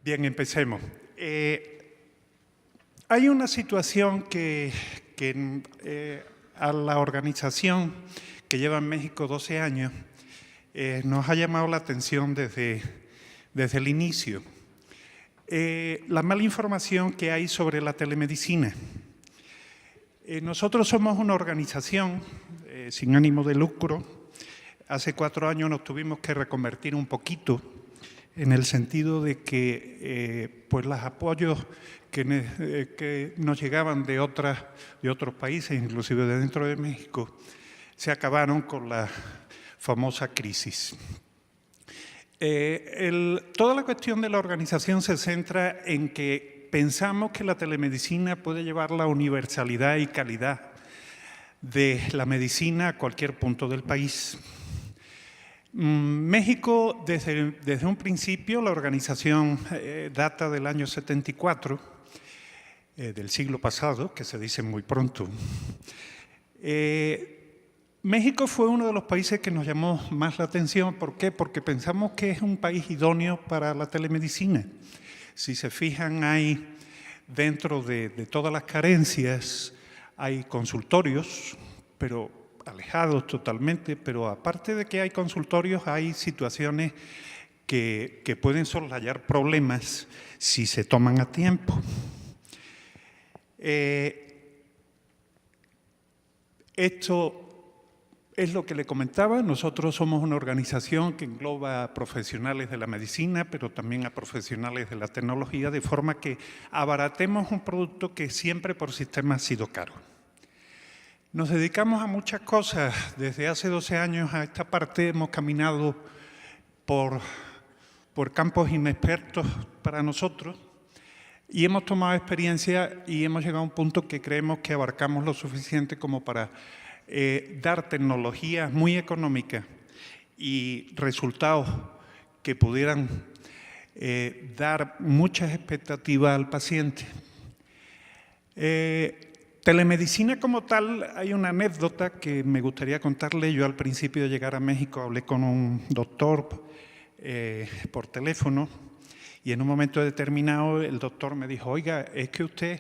Bien, empecemos. Hay una situación que a la organización que lleva en México 12 años nos ha llamado la atención desde el inicio. La mala información que hay sobre la telemedicina. Nosotros somos una organización sin ánimo de lucro. Hace 4 años nos tuvimos que reconvertir un poquito en el sentido de que pues los apoyos que nos llegaban de otros países, inclusive de dentro de México, se acabaron con la famosa crisis. Toda la cuestión de la organización se centra en que pensamos que la telemedicina puede llevar la universalidad y calidad de la medicina a cualquier punto del país. México, desde un principio, la organización data del año 74, del siglo pasado, que se dice muy pronto. México fue uno de los países que nos llamó más la atención. ¿Por qué? Porque pensamos que es un país idóneo para la telemedicina. Si se fijan, hay dentro de todas las carencias, hay consultorios, pero alejados totalmente, pero aparte de que hay consultorios, hay situaciones que pueden soslayar problemas si se toman a tiempo. Esto es lo que le comentaba. Nosotros somos una organización que engloba a profesionales de la medicina, pero también a profesionales de la tecnología, de forma que abaratemos un producto que siempre por sistema ha sido caro. Nos dedicamos a muchas cosas. Desde hace 12 años a esta parte hemos caminado por campos inexpertos para nosotros y hemos tomado experiencia y hemos llegado a un punto que creemos que abarcamos lo suficiente como para dar tecnologías muy económicas y resultados que pudieran dar muchas expectativas al paciente. Telemedicina como tal, hay una anécdota que me gustaría contarle. Yo al principio de llegar a México hablé con un doctor por teléfono y en un momento determinado el doctor me dijo: oiga, es que usted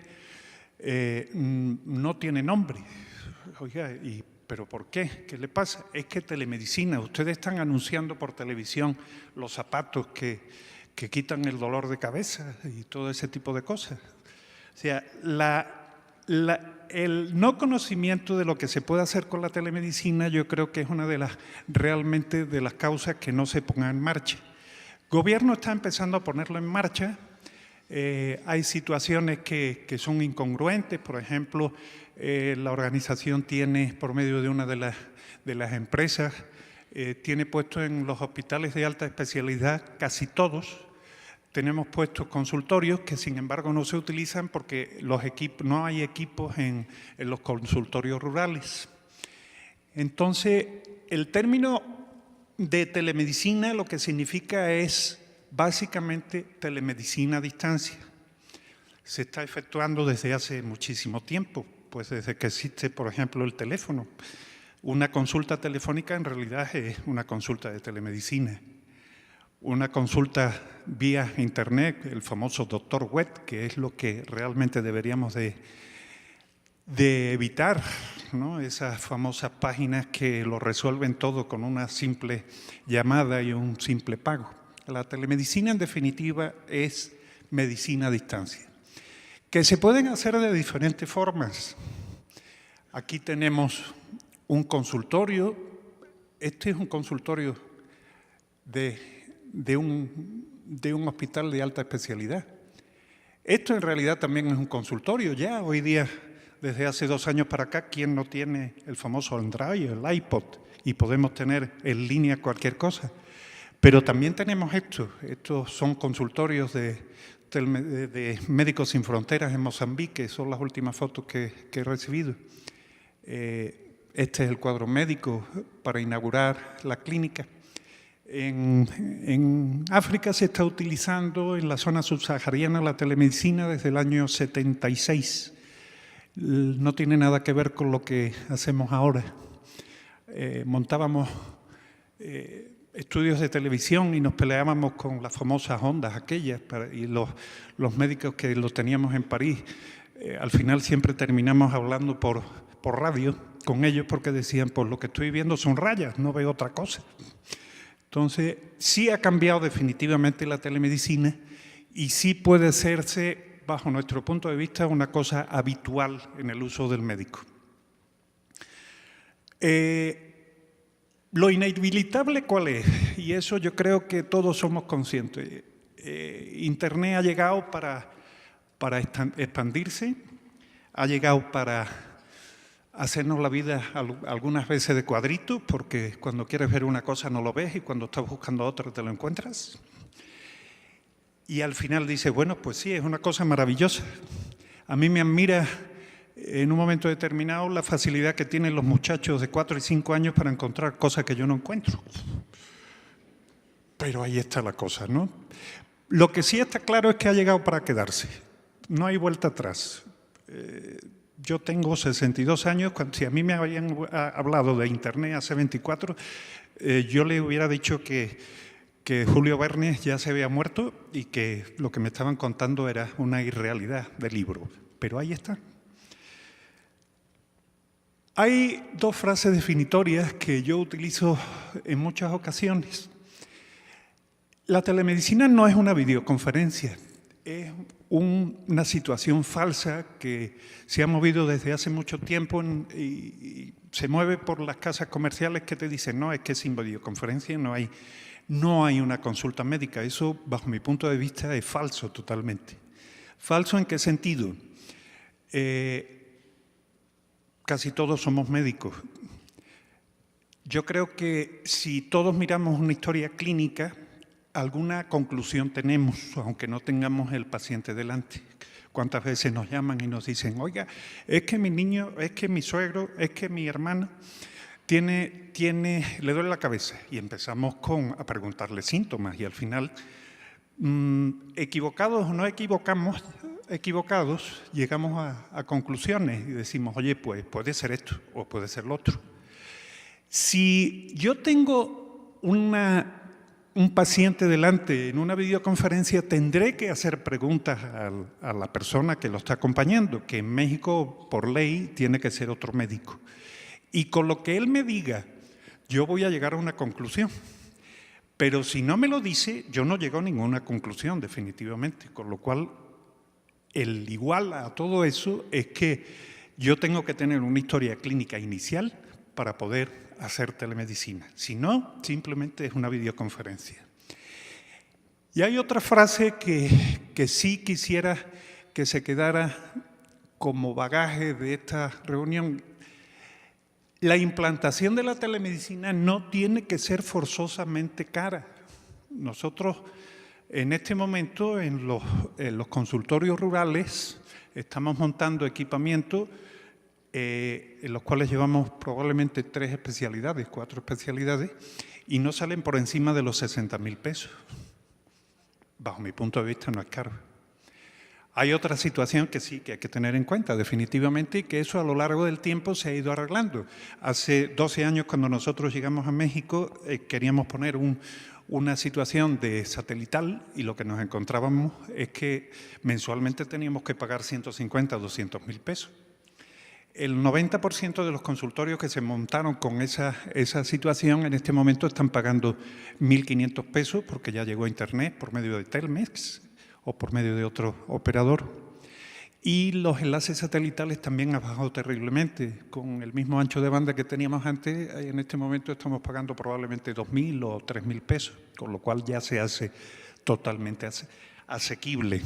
no tiene nombre. Oiga, ¿pero por qué? ¿Qué le pasa? Es que telemedicina, ustedes están anunciando por televisión los zapatos que quitan el dolor de cabeza y todo ese tipo de cosas. O sea, el no conocimiento de lo que se puede hacer con la telemedicina, yo creo que es una de las causas que no se ponga en marcha. El gobierno está empezando a ponerlo en marcha. Hay situaciones que son incongruentes. Por ejemplo, la organización tiene, por medio de una de las empresas, tiene puesto en los hospitales de alta especialidad, casi todos, tenemos puestos consultorios que sin embargo no se utilizan porque no hay equipos en los consultorios rurales. Entonces, el término de telemedicina lo que significa es básicamente telemedicina a distancia. Se está efectuando desde hace muchísimo tiempo, pues desde que existe, por ejemplo, el teléfono. Una consulta telefónica en realidad es una consulta de telemedicina. Una consulta vía internet, el famoso doctor web, que es lo que realmente deberíamos de evitar, ¿no? Esas famosas páginas que lo resuelven todo con una simple llamada y un simple pago. La telemedicina, en definitiva, es medicina a distancia, que se pueden hacer de diferentes formas. Aquí tenemos un consultorio. Este es un consultorio de un hospital de alta especialidad. Esto en realidad también es un consultorio ya. Hoy día, desde hace 2 años para acá, ¿quién no tiene el famoso Android, el iPod? Y podemos tener en línea cualquier cosa. Pero también tenemos estos son consultorios de Médicos Sin Fronteras en Mozambique, son las últimas fotos que he recibido. Este es el cuadro médico para inaugurar la clínica. En África se está utilizando en la zona subsahariana la telemedicina desde el año 76. No tiene nada que ver con lo que hacemos ahora. Montábamos estudios de televisión y nos peleábamos con las famosas ondas aquellas y los médicos que lo teníamos en París. Al final siempre terminamos hablando por radio con ellos porque decían, pues lo que estoy viendo son rayas, no veo otra cosa. Entonces, sí ha cambiado definitivamente la telemedicina y sí puede hacerse, bajo nuestro punto de vista, una cosa habitual en el uso del médico. Lo inevitable, ¿cuál es? Y eso yo creo que todos somos conscientes. Internet ha llegado para expandirse, ha llegado para hacernos la vida algunas veces de cuadritos, porque cuando quieres ver una cosa no lo ves y cuando estás buscando otra te lo encuentras. Y al final dices, bueno, pues sí, es una cosa maravillosa. A mí me admira en un momento determinado la facilidad que tienen los muchachos de 4 y 5 años para encontrar cosas que yo no encuentro. Pero ahí está la cosa, ¿no? Lo que sí está claro es que ha llegado para quedarse. No hay vuelta atrás. Yo tengo 62 años, si a mí me habían hablado de Internet hace 24, yo le hubiera dicho que Julio Verne ya se había muerto y que lo que me estaban contando era una irrealidad de libro. Pero ahí está. Hay 2 frases definitorias que yo utilizo en muchas ocasiones. La telemedicina no es una videoconferencia, es una situación falsa que se ha movido desde hace mucho tiempo y se mueve por las casas comerciales que te dicen, no, es que sin videoconferencia no hay una consulta médica. Eso, bajo mi punto de vista, es falso totalmente. ¿Falso en qué sentido? Casi todos somos médicos. Yo creo que si todos miramos una historia clínica, alguna conclusión tenemos, aunque no tengamos el paciente delante. ¿Cuántas veces nos llaman y nos dicen, oiga, es que mi niño, es que mi suegro, es que mi hermano le duele la cabeza? Y empezamos a preguntarle síntomas y al final, equivocados o no equivocados, llegamos a conclusiones y decimos, oye, pues puede ser esto o puede ser lo otro. Si yo tengo un paciente delante en una videoconferencia, tendré que hacer preguntas a la persona que lo está acompañando, que en México, por ley, tiene que ser otro médico. Y con lo que él me diga, yo voy a llegar a una conclusión. Pero si no me lo dice, yo no llego a ninguna conclusión, definitivamente. Con lo cual, el igual a todo eso es que yo tengo que tener una historia clínica inicial para poder hacer telemedicina. Si no, simplemente es una videoconferencia. Y hay otra frase que sí quisiera que se quedara como bagaje de esta reunión. La implantación de la telemedicina no tiene que ser forzosamente cara. Nosotros, en este momento, en los consultorios rurales, estamos montando equipamiento en los cuales llevamos probablemente 3 especialidades, 4 especialidades, y no salen por encima de los 60.000 pesos. Bajo mi punto de vista no es caro. Hay otra situación que sí que hay que tener en cuenta definitivamente y que eso a lo largo del tiempo se ha ido arreglando. Hace 12 años cuando nosotros llegamos a México queríamos poner una situación de satelital y lo que nos encontrábamos es que mensualmente teníamos que pagar 150 o 200.000 pesos. El 90% de los consultorios que se montaron con esa situación en este momento están pagando 1.500 pesos porque ya llegó a Internet por medio de Telmex o por medio de otro operador. Y los enlaces satelitales también han bajado terriblemente. Con el mismo ancho de banda que teníamos antes, en este momento estamos pagando probablemente 2.000 o 3.000 pesos, con lo cual ya se hace totalmente asequible.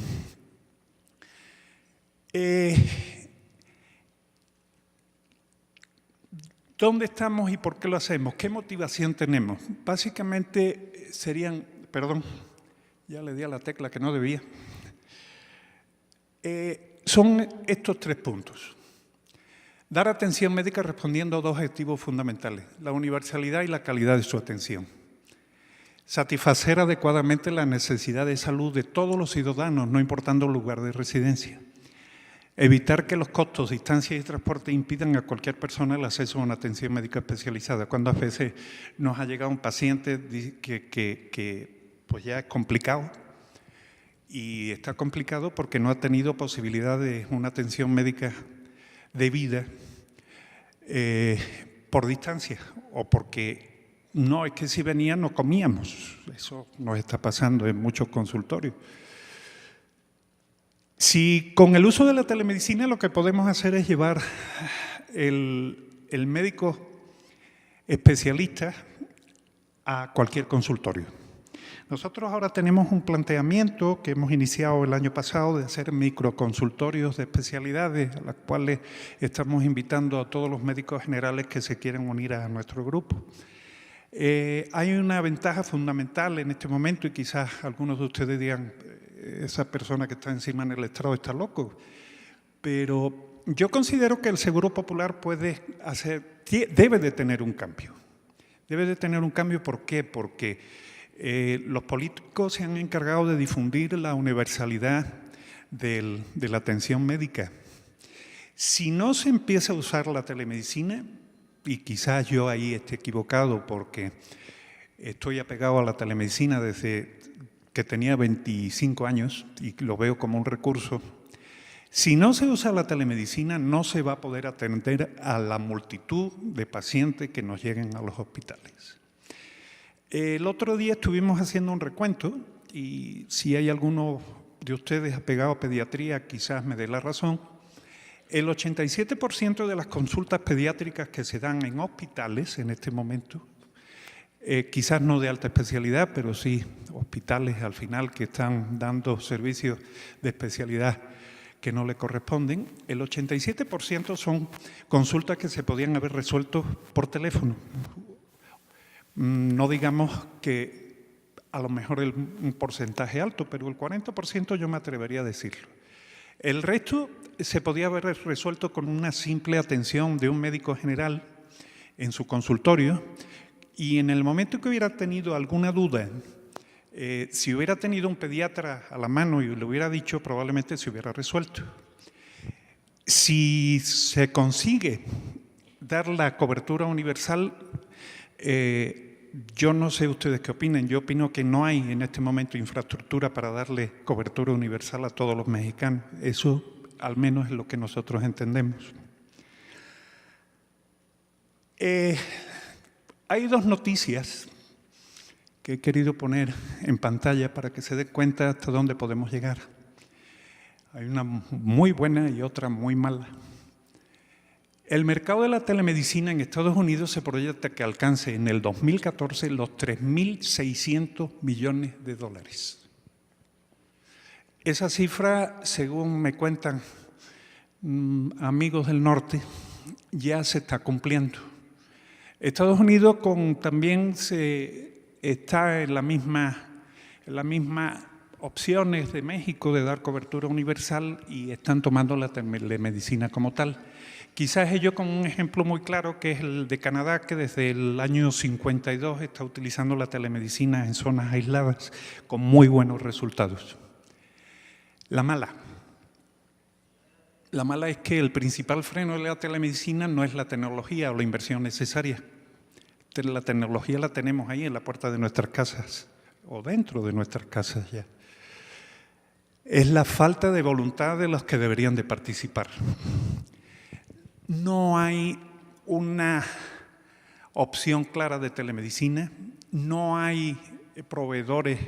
¿Dónde estamos y por qué lo hacemos? ¿Qué motivación tenemos? Básicamente serían, perdón, ya le di a la tecla que no debía. Son estos 3 puntos. Dar atención médica respondiendo a 2 objetivos fundamentales, la universalidad y la calidad de su atención. Satisfacer adecuadamente la necesidad de salud de todos los ciudadanos, no importando el lugar de residencia. Evitar que los costos, distancias y transporte impidan a cualquier persona el acceso a una atención médica especializada. Cuando a veces nos ha llegado un paciente que pues ya es complicado, y está complicado porque no ha tenido posibilidad de una atención médica debida por distancia o porque no, es que si venía no comíamos. Eso nos está pasando en muchos consultorios. Si con el uso de la telemedicina lo que podemos hacer es llevar el médico especialista a cualquier consultorio. Nosotros ahora tenemos un planteamiento que hemos iniciado el año pasado de hacer microconsultorios de especialidades, a las cuales estamos invitando a todos los médicos generales que se quieren unir a nuestro grupo. Hay una ventaja fundamental en este momento, y quizás algunos de ustedes digan, esa persona que está encima en el estrado está loco, pero yo considero que el Seguro Popular debe de tener un cambio. Debe de tener un cambio, ¿por qué? Porque los políticos se han encargado de difundir la universalidad de la atención médica. Si no se empieza a usar la telemedicina, y quizás yo ahí esté equivocado porque estoy apegado a la telemedicina desde que tenía 25 años y lo veo como un recurso. Si no se usa la telemedicina, no se va a poder atender a la multitud de pacientes que nos lleguen a los hospitales. El otro día estuvimos haciendo un recuento y si hay alguno de ustedes apegado a pediatría, quizás me dé la razón. El 87% de las consultas pediátricas que se dan en hospitales en este momento, quizás no de alta especialidad, pero sí hospitales al final que están dando servicios de especialidad que no le corresponden, el 87% son consultas que se podían haber resuelto por teléfono. No digamos que a lo mejor un porcentaje alto, pero el 40% yo me atrevería a decirlo. El resto se podía haber resuelto con una simple atención de un médico general en su consultorio, y en el momento que hubiera tenido alguna duda, si hubiera tenido un pediatra a la mano y le hubiera dicho, probablemente se hubiera resuelto. Si se consigue dar la cobertura universal, yo no sé ustedes qué opinen, yo opino que no hay en este momento infraestructura para darle cobertura universal a todos los mexicanos. Eso al menos es lo que nosotros entendemos. Hay dos noticias que he querido poner en pantalla para que se den cuenta hasta dónde podemos llegar. Hay una muy buena y otra muy mala. El mercado de la telemedicina en Estados Unidos se proyecta que alcance en el 2014 los 3.600 millones de dólares. Esa cifra, según me cuentan amigos del norte, ya se está cumpliendo. Estados Unidos también está en la misma opciones de México de dar cobertura universal y están tomando la telemedicina como tal. Quizás ello con un ejemplo muy claro que es el de Canadá, que desde el año 52 está utilizando la telemedicina en zonas aisladas con muy buenos resultados. La mala es que el principal freno de la telemedicina no es la tecnología o la inversión necesaria. La tecnología la tenemos ahí en la puerta de nuestras casas o dentro de nuestras casas ya. Es la falta de voluntad de los que deberían de participar. No hay una opción clara de telemedicina, no hay proveedores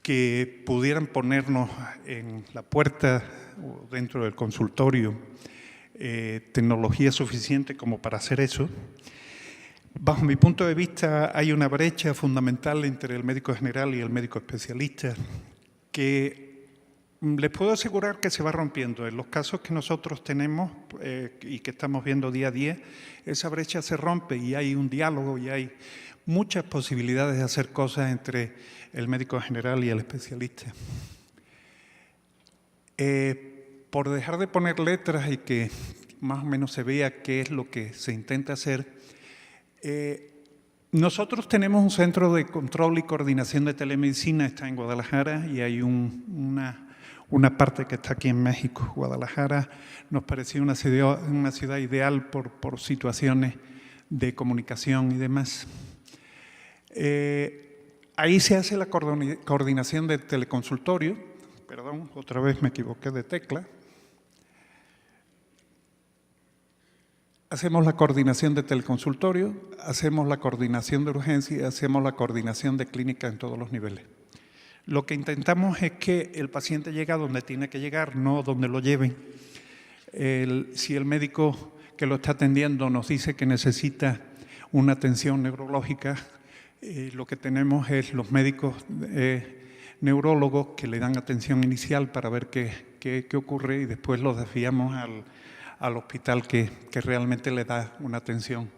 que pudieran ponernos en la puerta o dentro del consultorio tecnología suficiente como para hacer eso. Bajo mi punto de vista, hay una brecha fundamental entre el médico general y el médico especialista que les puedo asegurar que se va rompiendo. En los casos que nosotros tenemos y que estamos viendo día a día, esa brecha se rompe y hay un diálogo y hay muchas posibilidades de hacer cosas entre el médico general y el especialista. Por dejar de poner letras y que más o menos se vea qué es lo que se intenta hacer, nosotros tenemos un centro de control y coordinación de telemedicina, está en Guadalajara, y hay una una parte que está aquí en México. Guadalajara nos parecía una ciudad ideal por situaciones de comunicación y demás. Ahí se hace la coordinación de teleconsultorio. Perdón, otra vez me equivoqué de tecla. Hacemos la coordinación de teleconsultorio, hacemos la coordinación de urgencia, hacemos la coordinación de clínica en todos los niveles. Lo que intentamos es que el paciente llegue a donde tiene que llegar, no donde lo lleven. Si el médico que lo está atendiendo nos dice que necesita una atención neurológica, lo que tenemos es los médicos neurólogos que le dan atención inicial para ver qué ocurre y después los desviamos al hospital que realmente le da una atención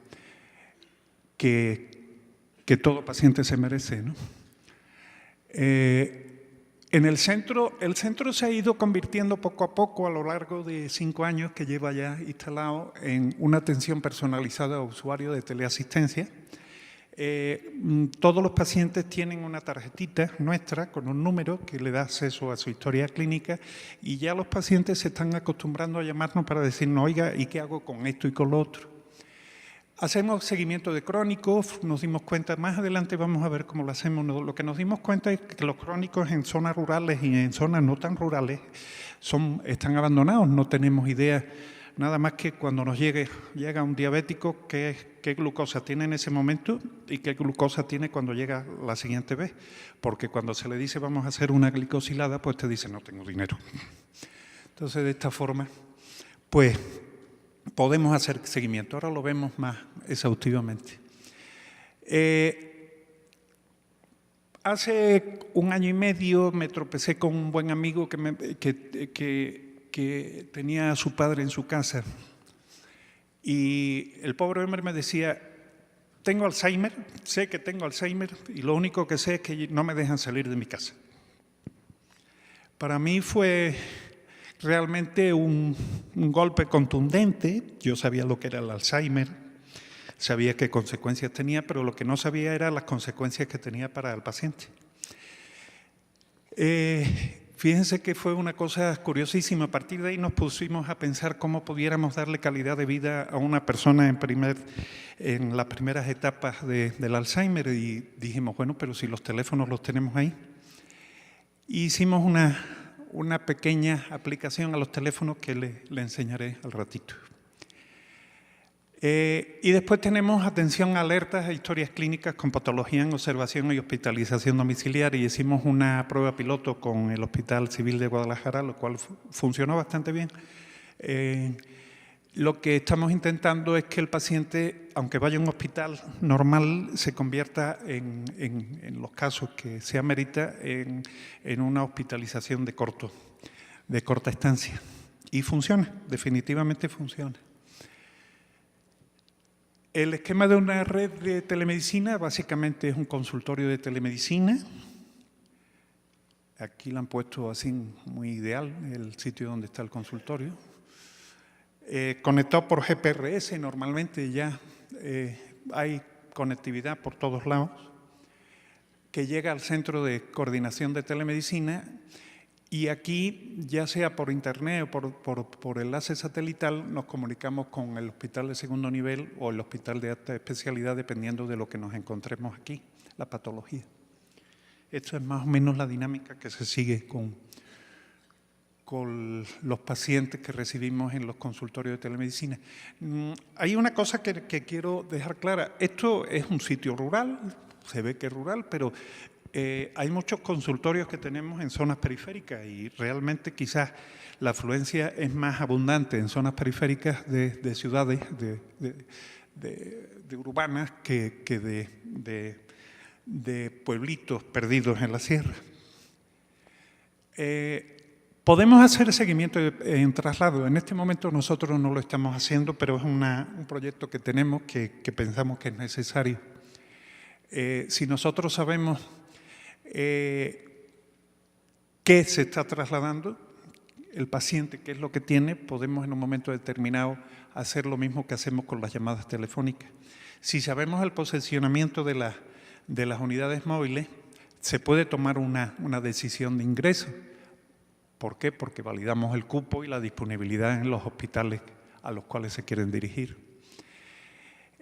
que todo paciente se merece, ¿no? En el centro se ha ido convirtiendo poco a poco a lo largo de 5 años que lleva ya instalado en una atención personalizada a usuarios de teleasistencia. Todos los pacientes tienen una tarjetita nuestra con un número que le da acceso a su historia clínica y ya los pacientes se están acostumbrando a llamarnos para decirnos, oiga, ¿y qué hago con esto y con lo otro? Hacemos seguimiento de crónicos, nos dimos cuenta, más adelante vamos a ver cómo lo hacemos. Lo que nos dimos cuenta es que los crónicos en zonas rurales y en zonas no tan rurales están abandonados, no tenemos idea. Nada más que cuando nos llega un diabético, qué glucosa tiene en ese momento y qué glucosa tiene cuando llega la siguiente vez. Porque cuando se le dice vamos a hacer una glicosilada, pues te dice no tengo dinero. Entonces, de esta forma, pues podemos hacer seguimiento. Ahora lo vemos más exhaustivamente. Hace 1 año y medio me tropecé con un buen amigo que tenía a su padre en su casa y el pobre hombre me decía, tengo Alzheimer, sé que tengo Alzheimer y lo único que sé es que no me dejan salir de mi casa. Para mí fue realmente un golpe contundente. Yo sabía lo que era el Alzheimer, sabía qué consecuencias tenía, pero lo que no sabía eran las consecuencias que tenía para el paciente. Fíjense que fue una cosa curiosísima. A partir de ahí nos pusimos a pensar cómo pudiéramos darle calidad de vida a una persona en las primeras etapas del Alzheimer y dijimos, bueno, pero si los teléfonos los tenemos ahí. Y hicimos una pequeña aplicación a los teléfonos que le enseñaré al ratito. Y después tenemos atención a alertas a historias clínicas con patología en observación y hospitalización domiciliaria y hicimos una prueba piloto con el Hospital Civil de Guadalajara, lo cual funcionó bastante bien. Lo que estamos intentando es que el paciente, aunque vaya a un hospital normal, se convierta en los casos que se amerita en una hospitalización de corta estancia. Y funciona, definitivamente funciona. El esquema de una red de telemedicina básicamente es un consultorio de telemedicina. Aquí lo han puesto así muy ideal, el sitio donde está el consultorio. Conectado por GPRS, normalmente ya hay conectividad por todos lados, que llega al centro de coordinación de telemedicina y aquí, ya sea por internet o por enlace satelital, nos comunicamos con el hospital de segundo nivel o el hospital de alta especialidad, dependiendo de lo que nos encontremos aquí, la patología. Esto es más o menos la dinámica que se sigue con los pacientes que recibimos en los consultorios de telemedicina. Hay una cosa que quiero dejar clara. Esto es un sitio rural, se ve que es rural, pero hay muchos consultorios que tenemos en zonas periféricas y realmente quizás la afluencia es más abundante en zonas periféricas de ciudades, de urbanas, que de pueblitos perdidos en la sierra. Podemos hacer seguimiento en traslado. En este momento nosotros no lo estamos haciendo, pero es un proyecto que tenemos que pensamos que es necesario. Si nosotros sabemos qué se está trasladando, el paciente, qué es lo que tiene, podemos en un momento determinado hacer lo mismo que hacemos con las llamadas telefónicas. Si sabemos el posicionamiento de las unidades móviles, se puede tomar una decisión de ingreso ¿Por qué? Porque validamos el cupo y la disponibilidad en los hospitales a los cuales se quieren dirigir.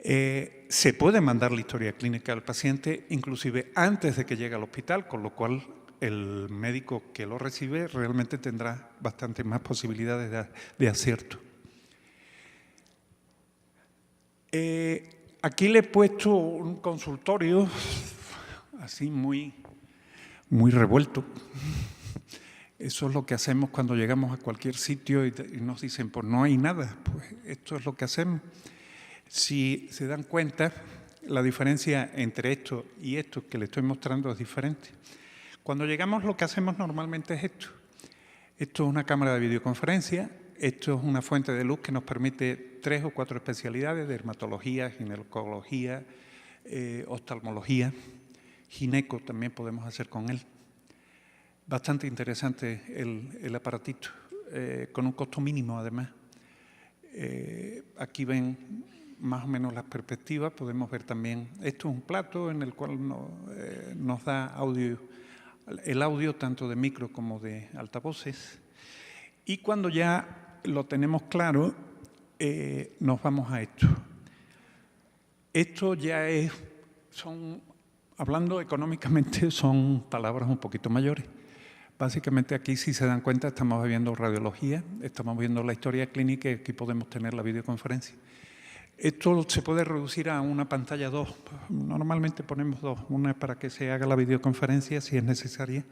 Se puede mandar la historia clínica al paciente inclusive antes de que llegue al hospital, con lo cual el médico que lo recibe realmente tendrá bastante más posibilidades de acierto. Aquí le he puesto un consultorio así muy revuelto. Eso es lo que hacemos cuando llegamos a cualquier sitio y nos dicen, pues no hay nada. Pues esto es lo que hacemos. Si se dan cuenta, la diferencia entre esto y esto que les estoy mostrando es diferente. Cuando llegamos, lo que hacemos normalmente es esto. Esto es una cámara de videoconferencia. Esto es una fuente de luz que nos permite 3 o 4 especialidades: dermatología, ginecología, oftalmología, gineco también podemos hacer con él. Bastante interesante el aparatito, con un costo mínimo además. Aquí ven más o menos las perspectivas, podemos ver también, esto es un plato en el cual nos da audio, el audio tanto de micro como de altavoces. Y cuando ya lo tenemos claro, nos vamos a esto. Esto ya hablando económicamente, son palabras un poquito mayores. Básicamente aquí, si se dan cuenta, estamos viendo radiología, estamos viendo la historia clínica y aquí podemos tener la videoconferencia. Esto se puede reducir a una pantalla 2. Normalmente ponemos 2. Una para que se haga la videoconferencia si es necesaria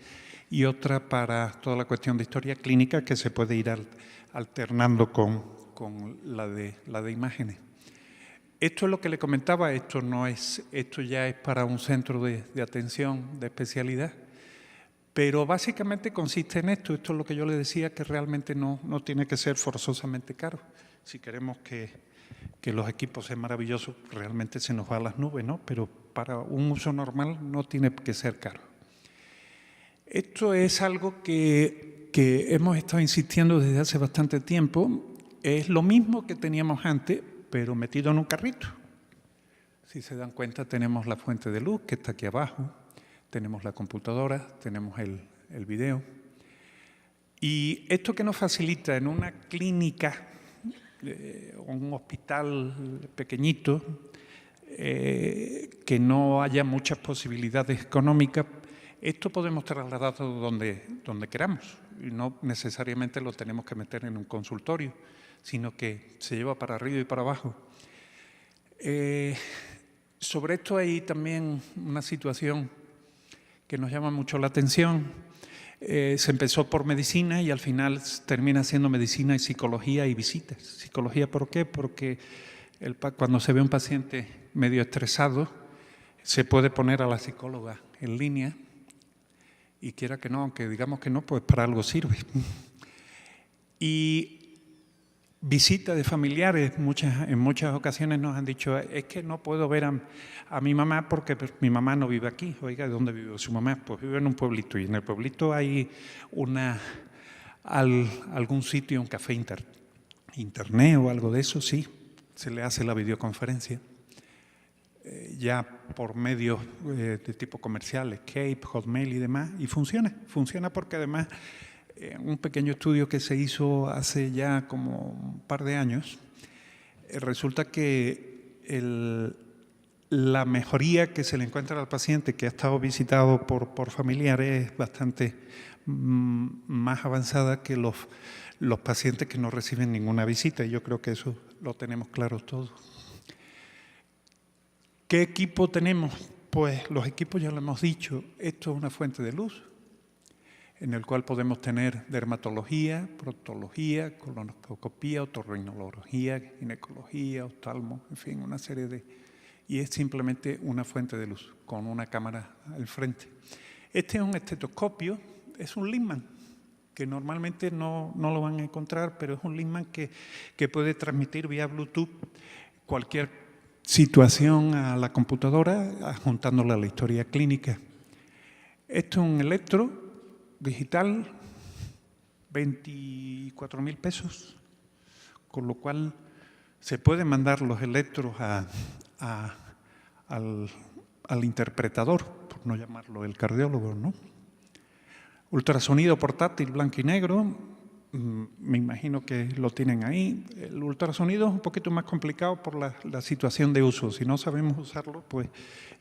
y otra para toda la cuestión de historia clínica que se puede ir alternando con la de imágenes. Esto es lo que le comentaba, esto ya es para un centro de atención de especialidad, pero básicamente consiste en esto es lo que yo le decía, que realmente no tiene que ser forzosamente caro. Si queremos que los equipos sean maravillosos, realmente se nos va a las nubes, ¿no? Pero para un uso normal no tiene que ser caro. Esto es algo que hemos estado insistiendo desde hace bastante tiempo. Es lo mismo que teníamos antes, pero metido en un carrito. Si se dan cuenta, tenemos la fuente de luz que está aquí abajo, tenemos la computadora, tenemos el video. Y esto que nos facilita en una clínica, un hospital pequeñito, que no haya muchas posibilidades económicas, esto podemos trasladarlo donde queramos y no necesariamente lo tenemos que meter en un consultorio, sino que se lleva para arriba y para abajo. Sobre esto hay también una situación que nos llama mucho la atención. Se empezó por medicina y al final termina siendo medicina y psicología y visitas. ¿Psicología por qué? Porque cuando se ve un paciente medio estresado, se puede poner a la psicóloga en línea y quiera que no, aunque digamos que no, pues para algo sirve. Y visita de familiares, en muchas ocasiones nos han dicho, es que no puedo ver a mi mamá porque mi mamá no vive aquí. Oiga, ¿de dónde vive su mamá? Pues vive en un pueblito y en el pueblito hay algún sitio, un café internet o algo de eso, sí, se le hace la videoconferencia. Ya por medios de tipo comercial, Skype, Hotmail y demás, y funciona porque además un pequeño estudio que se hizo hace ya como un par de años, resulta que la mejoría que se le encuentra al paciente que ha estado visitado por familiares es bastante más avanzada que los pacientes que no reciben ninguna visita, y yo creo que eso lo tenemos claro todos. ¿Qué equipo tenemos? Pues los equipos ya lo hemos dicho, esto es una fuente de luz en el cual podemos tener dermatología, proctología, colonoscopía, otorrinolaringología, ginecología, oftalmo, en fin, una serie de... Y es simplemente una fuente de luz con una cámara al frente. Este es un estetoscopio, es un Littmann, que normalmente no lo van a encontrar, pero es un Littmann que puede transmitir vía Bluetooth cualquier situación a la computadora, adjuntándola a la historia clínica. Esto es un electro digital, 24.000 pesos, con lo cual se pueden mandar los electros al interpretador, por no llamarlo el cardiólogo, ¿no? Ultrasonido portátil blanco y negro, me imagino que lo tienen ahí. El ultrasonido es un poquito más complicado por la situación de uso. Si no sabemos usarlo, pues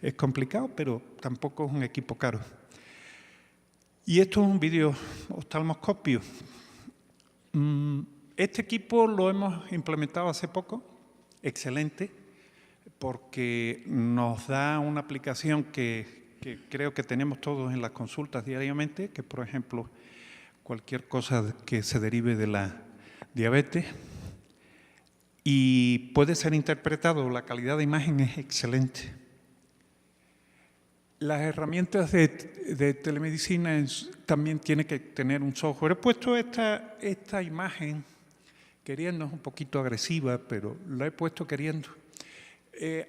es complicado, pero tampoco es un equipo caro. Y esto es un vídeo oftalmoscopio. Este equipo lo hemos implementado hace poco, excelente, porque nos da una aplicación que creo que tenemos todos en las consultas diariamente, que por ejemplo cualquier cosa que se derive de la diabetes, y puede ser interpretado, la calidad de imagen es excelente. Las herramientas de telemedicina también tienen que tener un software. He puesto esta imagen queriendo, es un poquito agresiva, pero la he puesto queriendo.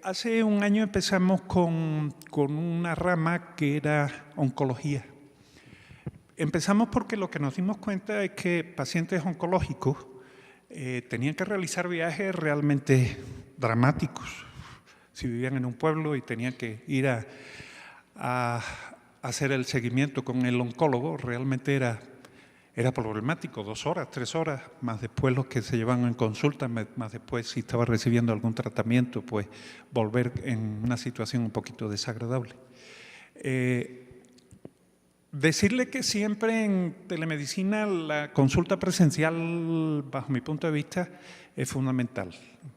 Hace un año empezamos con una rama que era oncología. Empezamos porque lo que nos dimos cuenta es que pacientes oncológicos tenían que realizar viajes realmente dramáticos. Si vivían en un pueblo y tenían que ir a hacer el seguimiento con el oncólogo, realmente era problemático, 2 horas, 3 horas, más después los que se llevan en consulta, más después si estaba recibiendo algún tratamiento, pues volver en una situación un poquito desagradable. Decirle que siempre en telemedicina la consulta presencial, bajo mi punto de vista, es fundamental.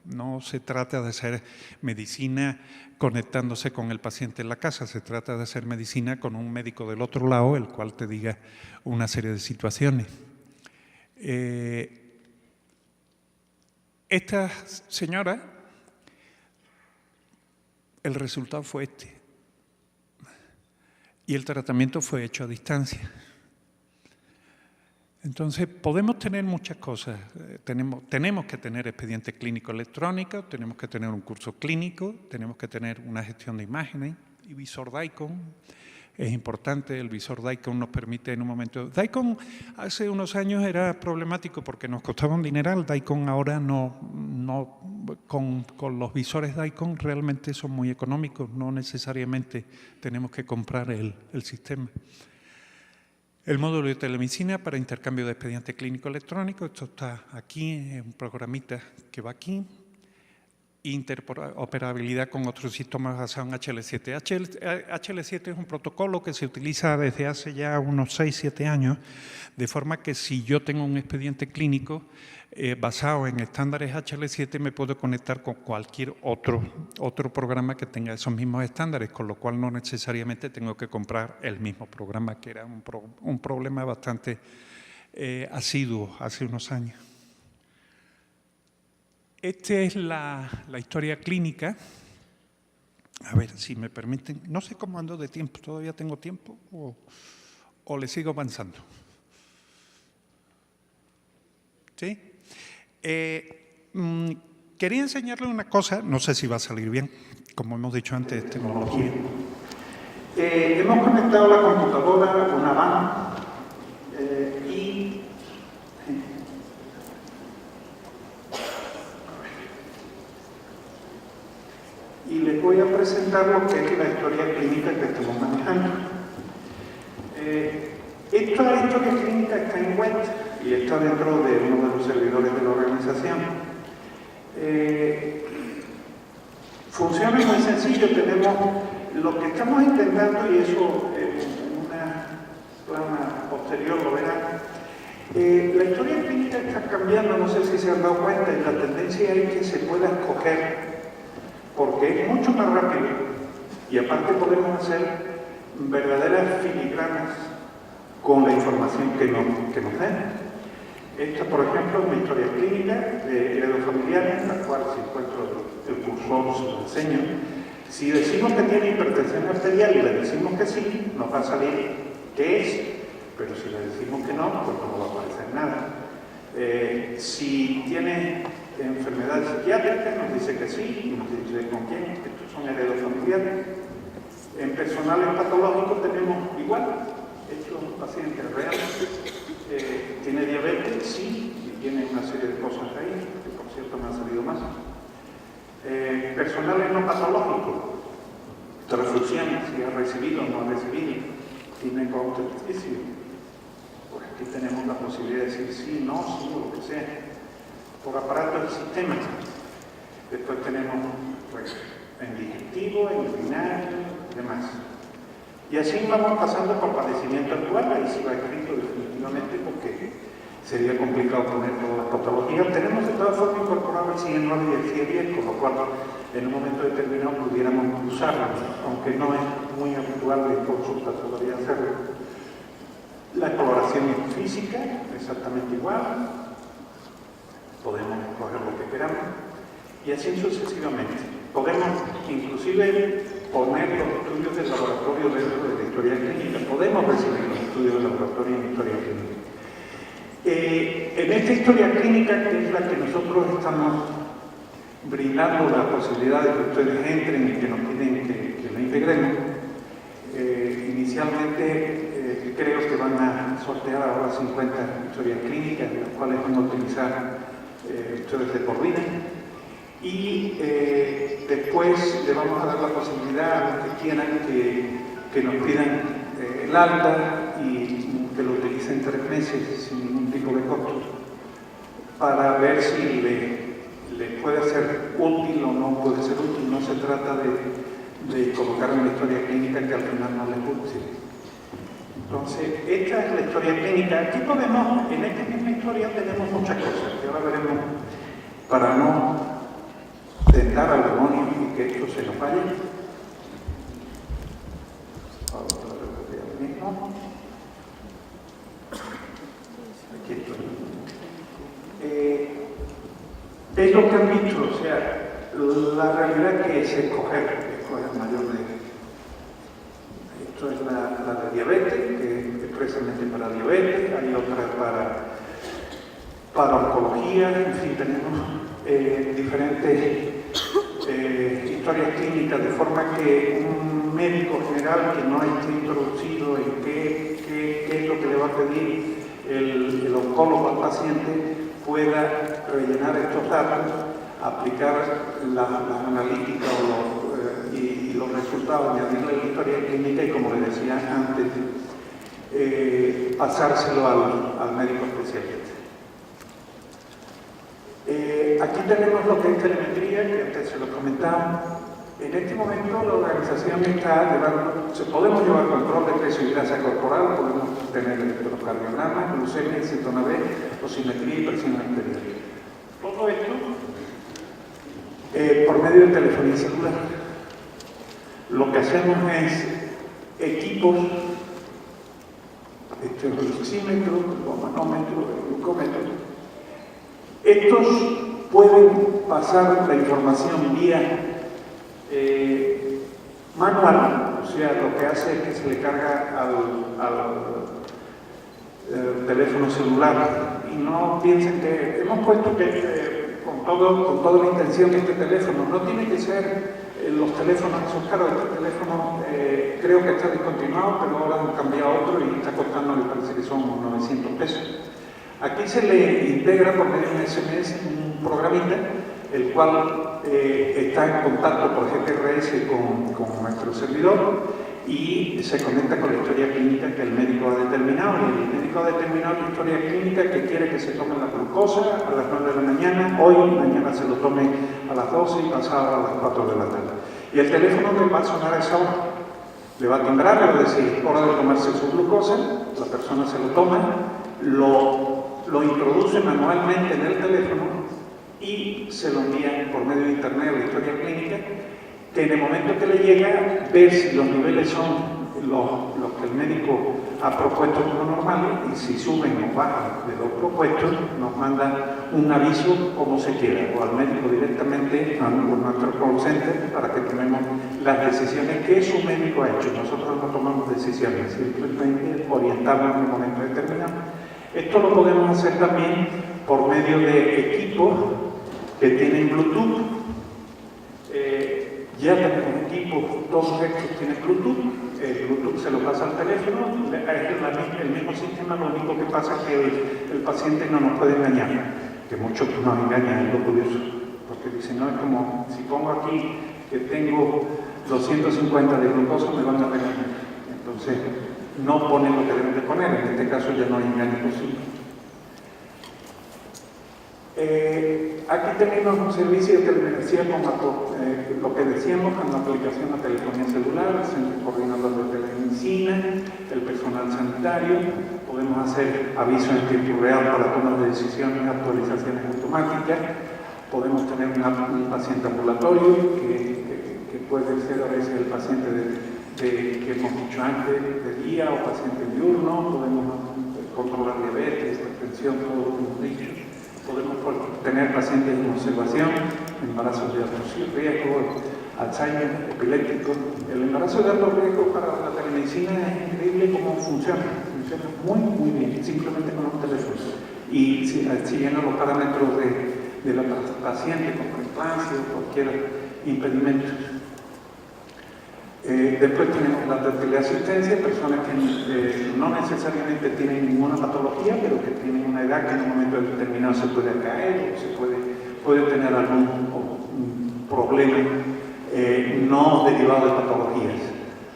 No se trata de hacer medicina conectándose con el paciente en la casa, se trata de hacer medicina con un médico del otro lado, el cual te diga una serie de situaciones. Esta señora, el resultado fue este. Y el tratamiento fue hecho a distancia. Entonces, podemos tener muchas cosas. Tenemos que tener expediente clínico electrónico, tenemos que tener un curso clínico, tenemos que tener una gestión de imágenes y visor DICOM. Es importante, el visor DICOM nos permite en un momento… DICOM hace unos años era problemático porque nos costaba un dineral. DICOM ahora con los visores DICOM realmente son muy económicos, no necesariamente tenemos que comprar el sistema. El módulo de telemedicina para intercambio de expediente clínico electrónico, esto está aquí, es un programita que va aquí. Interoperabilidad con otros sistemas basados en HL7. HL7 es un protocolo que se utiliza desde hace ya unos 6-7 años, de forma que si yo tengo un expediente clínico basado en estándares HL7, me puedo conectar con cualquier otro programa que tenga esos mismos estándares, con lo cual no necesariamente tengo que comprar el mismo programa, que era un problema bastante asiduo hace unos años. Esta es la historia clínica. A ver, si me permiten, no sé cómo ando de tiempo, ¿todavía tengo tiempo o le sigo avanzando? ¿Sí? Quería enseñarle una cosa, no sé si va a salir bien, como hemos dicho antes, tecnología. Hemos conectado la computadora a una van y les voy a presentar lo que es la historia clínica que estamos manejando. Esta historia clínica está en web y está dentro de uno de los servidores de la organización. Funciona muy sencillo, tenemos lo que estamos intentando, y eso en una plana posterior lo verán. La historia clínica está cambiando, no sé si se han dado cuenta, y la tendencia es que se pueda escoger, porque es mucho más rápido y aparte podemos hacer verdaderas filigranas con la información que nos den. Esta, por ejemplo, es una historia clínica de heredofamiliares, en la cual si encuentro el cursor se lo enseño. Si decimos que tiene hipertensión arterial y le decimos que sí, nos va a salir qué es, pero si le decimos que no, pues no va a aparecer nada. Si tiene enfermedades psiquiátricas, nos dice que sí, nos dice con quién, estos son heredofamiliares. En personales patológicos tenemos igual, estos son pacientes reales, tiene diabetes, sí, y tiene una serie de cosas ahí, que por cierto me han salido más. Personales no patológicos, transfusiones, si ha recibido o no ha recibido, tiene coautoticio. Aquí tenemos la posibilidad de decir sí, no, sí o lo que sea. Por aparato del sistema. Después tenemos pues, en digestivo, en binario y demás. Y así vamos pasando por padecimiento actual, ahí sí va escrito definitivamente porque sería complicado poner todas las patologías. Tenemos de todas formas incorporado el CIE9 y el CIE10, con lo cual en un momento determinado pudiéramos usarlos, aunque no es muy habitual en consulta todavía hacerlo. La coloración física, exactamente igual, podemos escoger lo que queramos, y así sucesivamente. Podemos inclusive poner los estudios del laboratorio dentro de la historia clínica, podemos recibir los estudios del laboratorio en historia clínica. En esta historia clínica, que es la que nosotros estamos brindando la posibilidad de que ustedes entren y que nos piden que la integremos, inicialmente creo que van a sortear ahora 50 historias clínicas, las cuales van a utilizar ustedes de por vida. Y después le vamos a dar la posibilidad a los que quieran que nos pidan el alta y que lo utilicen 3 meses sin ningún tipo de costo para ver si le puede ser útil o no puede ser útil. No se trata de colocar una historia clínica que al final no les guste. Entonces, esta es la historia clínica. Aquí podemos, en esta misma historia tenemos muchas cosas que ahora veremos para no tentar al demonio y que esto se nos vaya. Aquí estoy. Es lo que han visto, o sea, la realidad que es escoger mayor de... Esto es la de diabetes, que es expresamente para diabetes, hay otra para oncología, en fin, tenemos diferentes historias clínicas, de forma que un médico general que no esté introducido en qué es lo que le va a pedir el oncólogo al paciente pueda rellenar estos datos, aplicar las analíticas y los resultados, añadirle la historia clínica y, como le decía antes, pasárselo al médico especialista. Aquí tenemos lo que es telemetría, que antes se lo comentaba. En este momento la organización está llevando, podemos llevar control de peso y grasa corporal, podemos tener electrocardiogramas, glucemia, cetona B, osimetría y presión arterial. Todo esto por medio de telefonía celular. Lo que hacemos es equipos, este es el oxímetro, el manómetro, el glucómetro. Estos pueden pasar la información vía manual, o sea, lo que hace es que se le carga al teléfono celular. Y no piensen que hemos puesto que con toda la intención de este teléfono, no tiene que ser los teléfonos esos caros. Este teléfono creo que está descontinuado, pero ahora han cambiado a otro y está costando, me parece que son unos 900 pesos. Aquí se le integra por medio de un SMS un programita, el cual está en contacto por GPRS con nuestro servidor y se conecta con la historia clínica que el médico ha determinado. Y el médico ha determinado la historia clínica que quiere que se tome la glucosa a las 9 de la mañana, hoy, mañana se lo tome a las 12 y pasado a las 4 de la tarde. Y el teléfono le va a sonar a esa hora. Le va a timbrar, le va a decir hora de tomarse su glucosa, la persona se lo toma, lo introduce manualmente en el teléfono y se lo envía por medio de internet a la historia clínica, que en el momento que le llega, ver si los niveles son los que el médico ha propuesto como normales, y si suben o bajan de los propuestos, nos manda un aviso como se quiera, o al médico directamente a nuestro call center para que tomemos las decisiones que su médico ha hecho. Nosotros no tomamos decisiones, simplemente orientamos en un momento determinado. Esto lo podemos hacer también por medio de equipos que tienen Bluetooth. Ya tenemos equipos, todos estos tienen Bluetooth. El Bluetooth se lo pasa al teléfono, es el mismo sistema, lo único que pasa es que el paciente no nos puede engañar, que muchos nos engañan, es lo curioso, porque dicen, no, es como si pongo aquí que tengo 250 de glucosa, me van a regañar. Entonces, no ponen lo que deben de poner. En este caso ya no hay engaño posible. Aquí tenemos un servicio de telemedicina como lo que decíamos en la aplicación de telefonía celular, el centro coordinador de telemedicina, el personal sanitario. Podemos hacer avisos en tiempo real para tomar de decisiones, actualizaciones automáticas. Podemos tener un paciente ambulatorio que puede ser a veces el paciente que hemos dicho antes, de día o paciente diurno. Podemos controlar diabetes, hipertensión, todo lo que hemos dicho. Podemos tener pacientes en observación, embarazos de alto riesgo, Alzheimer, epilépticos. El embarazo de alto riesgo para la telemedicina es increíble cómo funciona. Funciona muy, muy bien, simplemente con un teléfono. Y siguiendo los parámetros de la paciente con preeclampsia o cualquier impedimento. Después tenemos la teleasistencia, personas que no necesariamente tienen ninguna patología, pero que tienen una edad que en un momento determinado se puede caer o puede tener algún problema no derivado de patologías.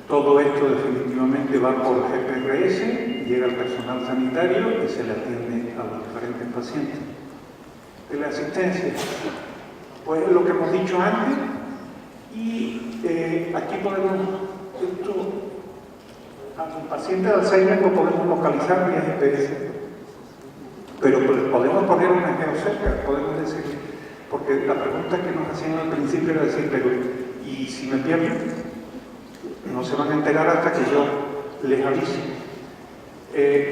Todo esto definitivamente va por GPRS, llega al personal sanitario y se le atiende a los diferentes pacientes. Teleasistencia, pues es lo que hemos dicho antes. Y aquí podemos, al paciente de Alzheimer lo podemos localizar vía GPS, pero podemos poner una geocerca, podemos decir, porque la pregunta que nos hacían al principio era decir, pero ¿y si me pierdo? No se van a enterar hasta que yo les avise.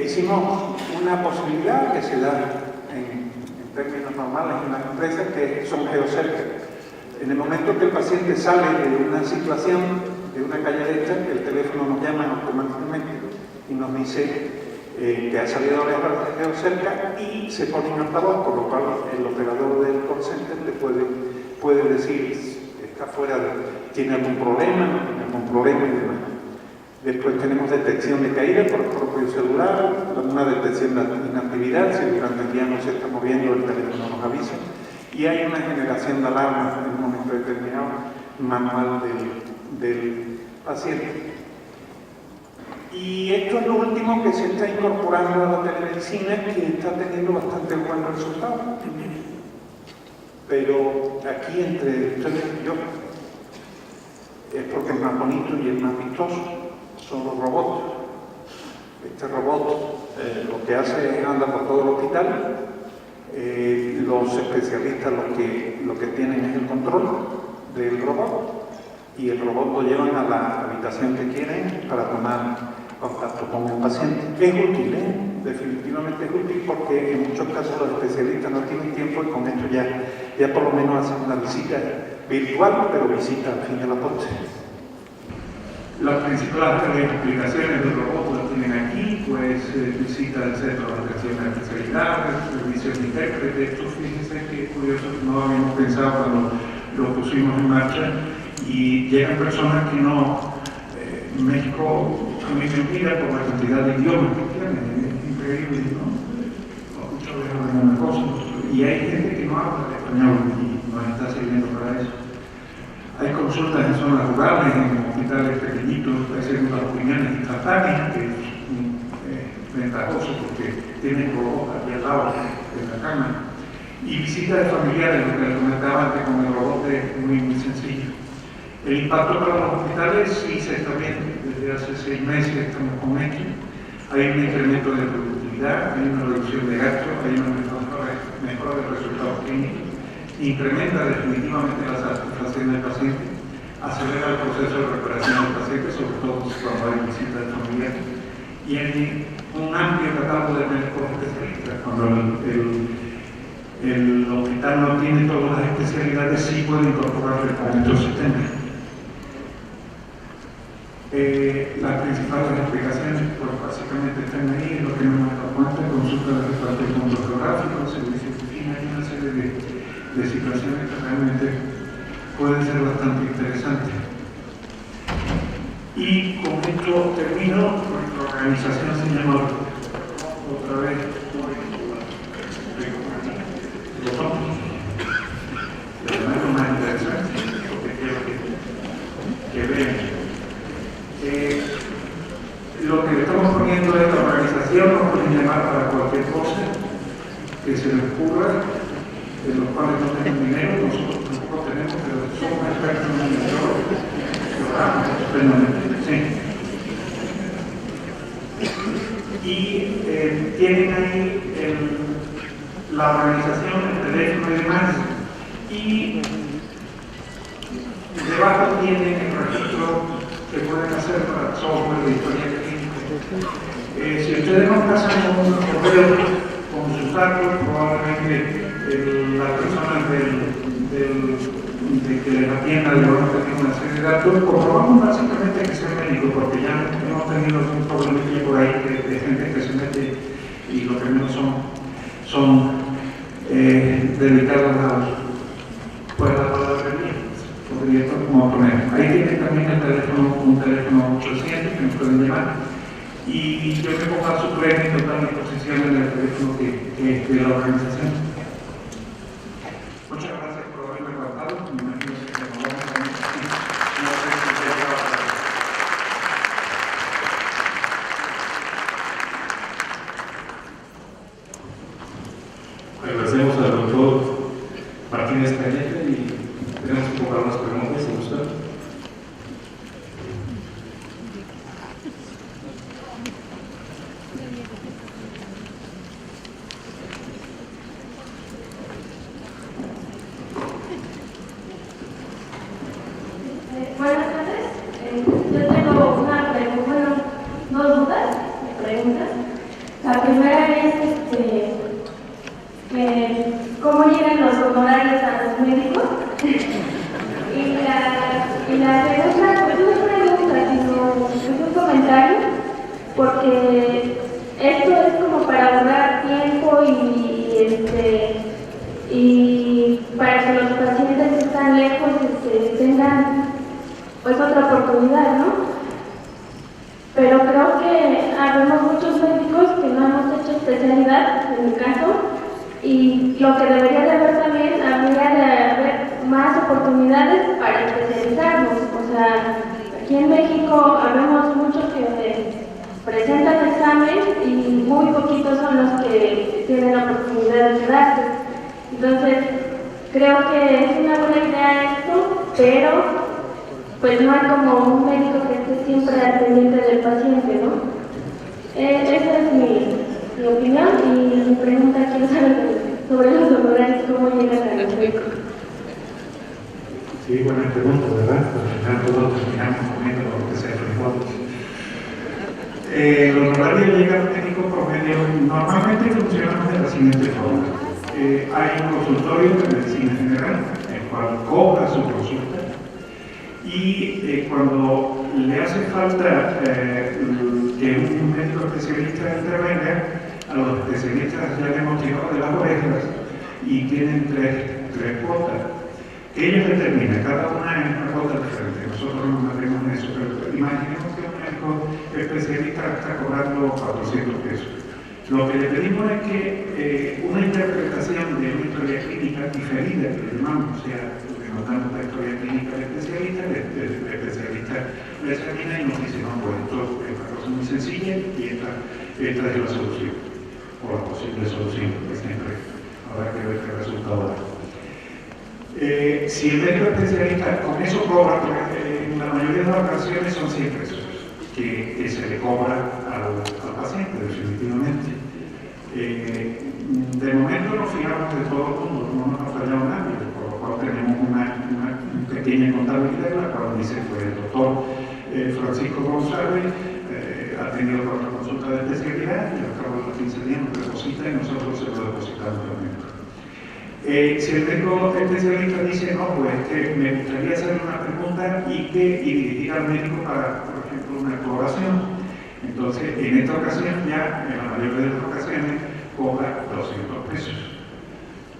Hicimos una posibilidad que se da en términos normales en las empresas, que son geocercas. En el momento que el paciente sale de una situación, de una calle de esta, el teléfono nos llama automáticamente y nos dice que ha salido de la geocerca y se pone en altavoz, por lo cual el operador del call center le puede decir está fuera, tiene algún problema, no tiene algún problema y demás. Después tenemos detección de caída por el propio celular, una detección de inactividad, si durante el día no se está moviendo el teléfono nos avisa. Y hay una generación de alarma en un momento determinado manual del paciente. Y esto es lo último que se está incorporando a la telemedicina, que está teniendo bastante buenos resultados. Pero aquí entre ustedes y yo, es porque es más bonito y es más vistoso, son los robots. Este robot lo que hace es anda por todo el hospital. Los especialistas lo que tienen es el control del robot y el robot lo llevan a la habitación que quieren para tomar contacto con el paciente. Es útil, definitivamente es útil, porque en muchos casos los especialistas no tienen tiempo y con esto ya por lo menos hacen una visita virtual, pero visita al fin de la poste. Las principales aplicaciones del robot las tienen aquí, pues visita el centro de atención a especialidades, servicios de intérprete. Esto, fíjense que curioso, no habíamos pensado cuando lo pusimos en marcha, y llegan personas que no, México a mí me mira por la cantidad de idiomas que tiene, es increíble, ¿no? Muchas veces hablamos de cosas, y hay gente que no habla español y nos está sirviendo para eso. Hay consultas en zonas rurales, en hospitales pequeñitos, hay segundas opiniones instantáneas, que es ventajoso porque tienen robot aquí al lado de la cama. Y visitas de familiares, lo que les comentaba antes con el robot, es muy sencillo. El impacto para los hospitales sí se está viendo. Desde hace 6 meses estamos con esto. Hay un incremento de productividad, hay una reducción de gastos, hay una mejora de resultados clínicos. Incrementa definitivamente la satisfacción del paciente, acelera el proceso de recuperación del paciente, sobre todo cuando hay visitas de familia, y hay un amplio catálogo de médicos especialistas. Cuando el hospital no tiene todas las especialidades, sí puede incorporarse con estos sistemas. Las principales aplicaciones, pues básicamente están ahí, lo que no hemos dado cuenta: consulta de reparto de puntos geográficos, servicios de oficina, hay una serie de situaciones que realmente pueden ser bastante interesantes. Y con esto termino. Nuestra organización se llama otra vez lo más interesante, porque quiero que vean lo que estamos que se les ocurra, de los cuales no tengan dinero, nosotros tampoco tenemos, pero somos expertos en el sector, trabajamos estupendamente, sí. Y tienen ahí la organización, el teléfono y demás, y debajo tienen el registro que pueden hacer para software de historia clínica. Si ustedes nos pasan un correo con sus datos, probablemente las personas de que les atienda le van a tener una serie de datos. Comprobamos básicamente que sea médico, porque ya hemos tenido un problemilla por ahí de gente que se mete y lo que menos son dedicados a la palabrería. Podría como poner. Ahí tienen también el teléfono, un teléfono 800 que nos pueden llamar. Y yo me pongo a su plena y total disposición en el teléfono de la organización. Muchas gracias por haberme aguantado. Me imagino que nos vamos a ver. No sé si agradecemos al doctor Martínez Cañete y tenemos un poco más preguntas, si gusta. Buenas tardes. Yo tengo una pregunta, dos dudas, preguntas. La primera es cómo llegan los honorarios a los médicos. y la segunda, pues no es pregunta, sino es un comentario, porque esto es como para ahorrar tiempo y para que los pacientes que están lejos tengan pues otra oportunidad, ¿no? Pero creo que habemos muchos médicos que no hemos hecho especialidad, en mi caso, y lo que debería de haber también, habría de haber más oportunidades para especializarnos. O sea, aquí en México habemos muchos que presentan examen y muy poquitos son los que tienen la oportunidad de quedarse. Entonces, creo que es una buena idea esto, pero pues no hay como un médico que esté siempre al pendiente del paciente, ¿no? Esa es mi opinión, y mi pregunta quiero saber sobre los honorarios, cómo llegan a los médicos. Sí, buena pregunta, ¿verdad? Al final todos terminamos comiendo lo que sea mejor. Los honorarios llegan al médico promedio, normalmente funcionan de la siguiente forma. Hay un consultorio de medicina general, el cual cobra su consulta, y cuando le hace falta que un médico especialista intervenga, a los especialistas ya le hemos tirado de las orejas y tienen tres cuotas. Ellos determinan, cada una es una cuota diferente. Nosotros no nos metemos en eso, pero imaginemos que un médico especialista está cobrando 400 pesos. Lo que le pedimos es que una interpretación de una historia clínica diferida, que le llamamos, o sea, que nos damos la historia clínica del especialista, el especialista la examina y nos dice, no, pues esto es una cosa muy sencilla y esta es la solución, o la posible solución, porque siempre habrá que ver qué resultado da. Si el médico especialista con eso cobra, porque en la mayoría de las ocasiones son 100 pesos que se le cobra al paciente, definitivamente. De momento nos fijamos de todo el mundo, no nos ha fallado nadie, por lo cual tenemos una pequeña contabilidad, la cual dice que el doctor Francisco González ha tenido otra consulta de especialidad y al cabo de los 15 días nos deposita y nosotros se lo depositamos al médico. Si el médico especialista dice, no, pues que me gustaría hacer una pregunta y dirigir al médico para, por ejemplo, una exploración, entonces en esta ocasión ya, en la mayoría de las ocasiones, cobra 200 pesos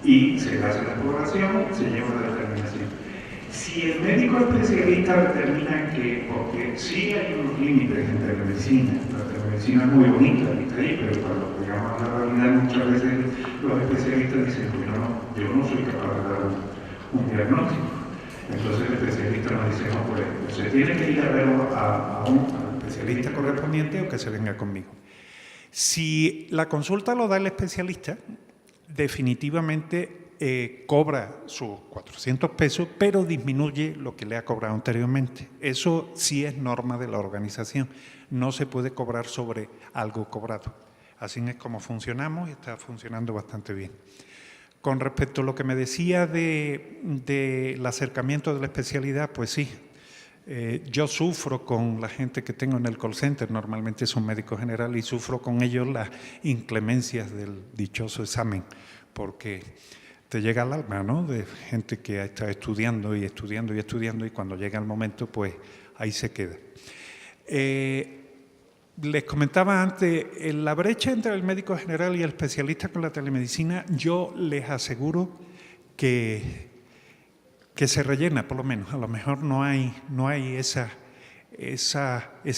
y se hace la exploración, se lleva la determinación. Si el médico especialista determina que, porque sí hay unos límites en telemedicina, la telemedicina es muy bonita, pero cuando llegamos a la realidad muchas veces los especialistas dicen, pues yo no soy capaz de dar un diagnóstico. Entonces el especialista nos dice, no, pues se tiene que ir a ver a un especialista correspondiente o que se venga conmigo. Si la consulta lo da el especialista, definitivamente cobra sus 400 pesos, pero disminuye lo que le ha cobrado anteriormente. Eso sí es norma de la organización. No se puede cobrar sobre algo cobrado. Así es como funcionamos y está funcionando bastante bien. Con respecto a lo que me decía del acercamiento de la especialidad, pues sí, yo sufro con la gente que tengo en el call center, normalmente son médicos generales, y sufro con ellos las inclemencias del dichoso examen, porque te llega al alma, ¿no?, de gente que está estudiando y estudiando y estudiando, y cuando llega el momento, pues ahí se queda. Les comentaba antes, en la brecha entre el médico general y el especialista con la telemedicina, yo les aseguro que se rellena, por lo menos. A lo mejor no hay ese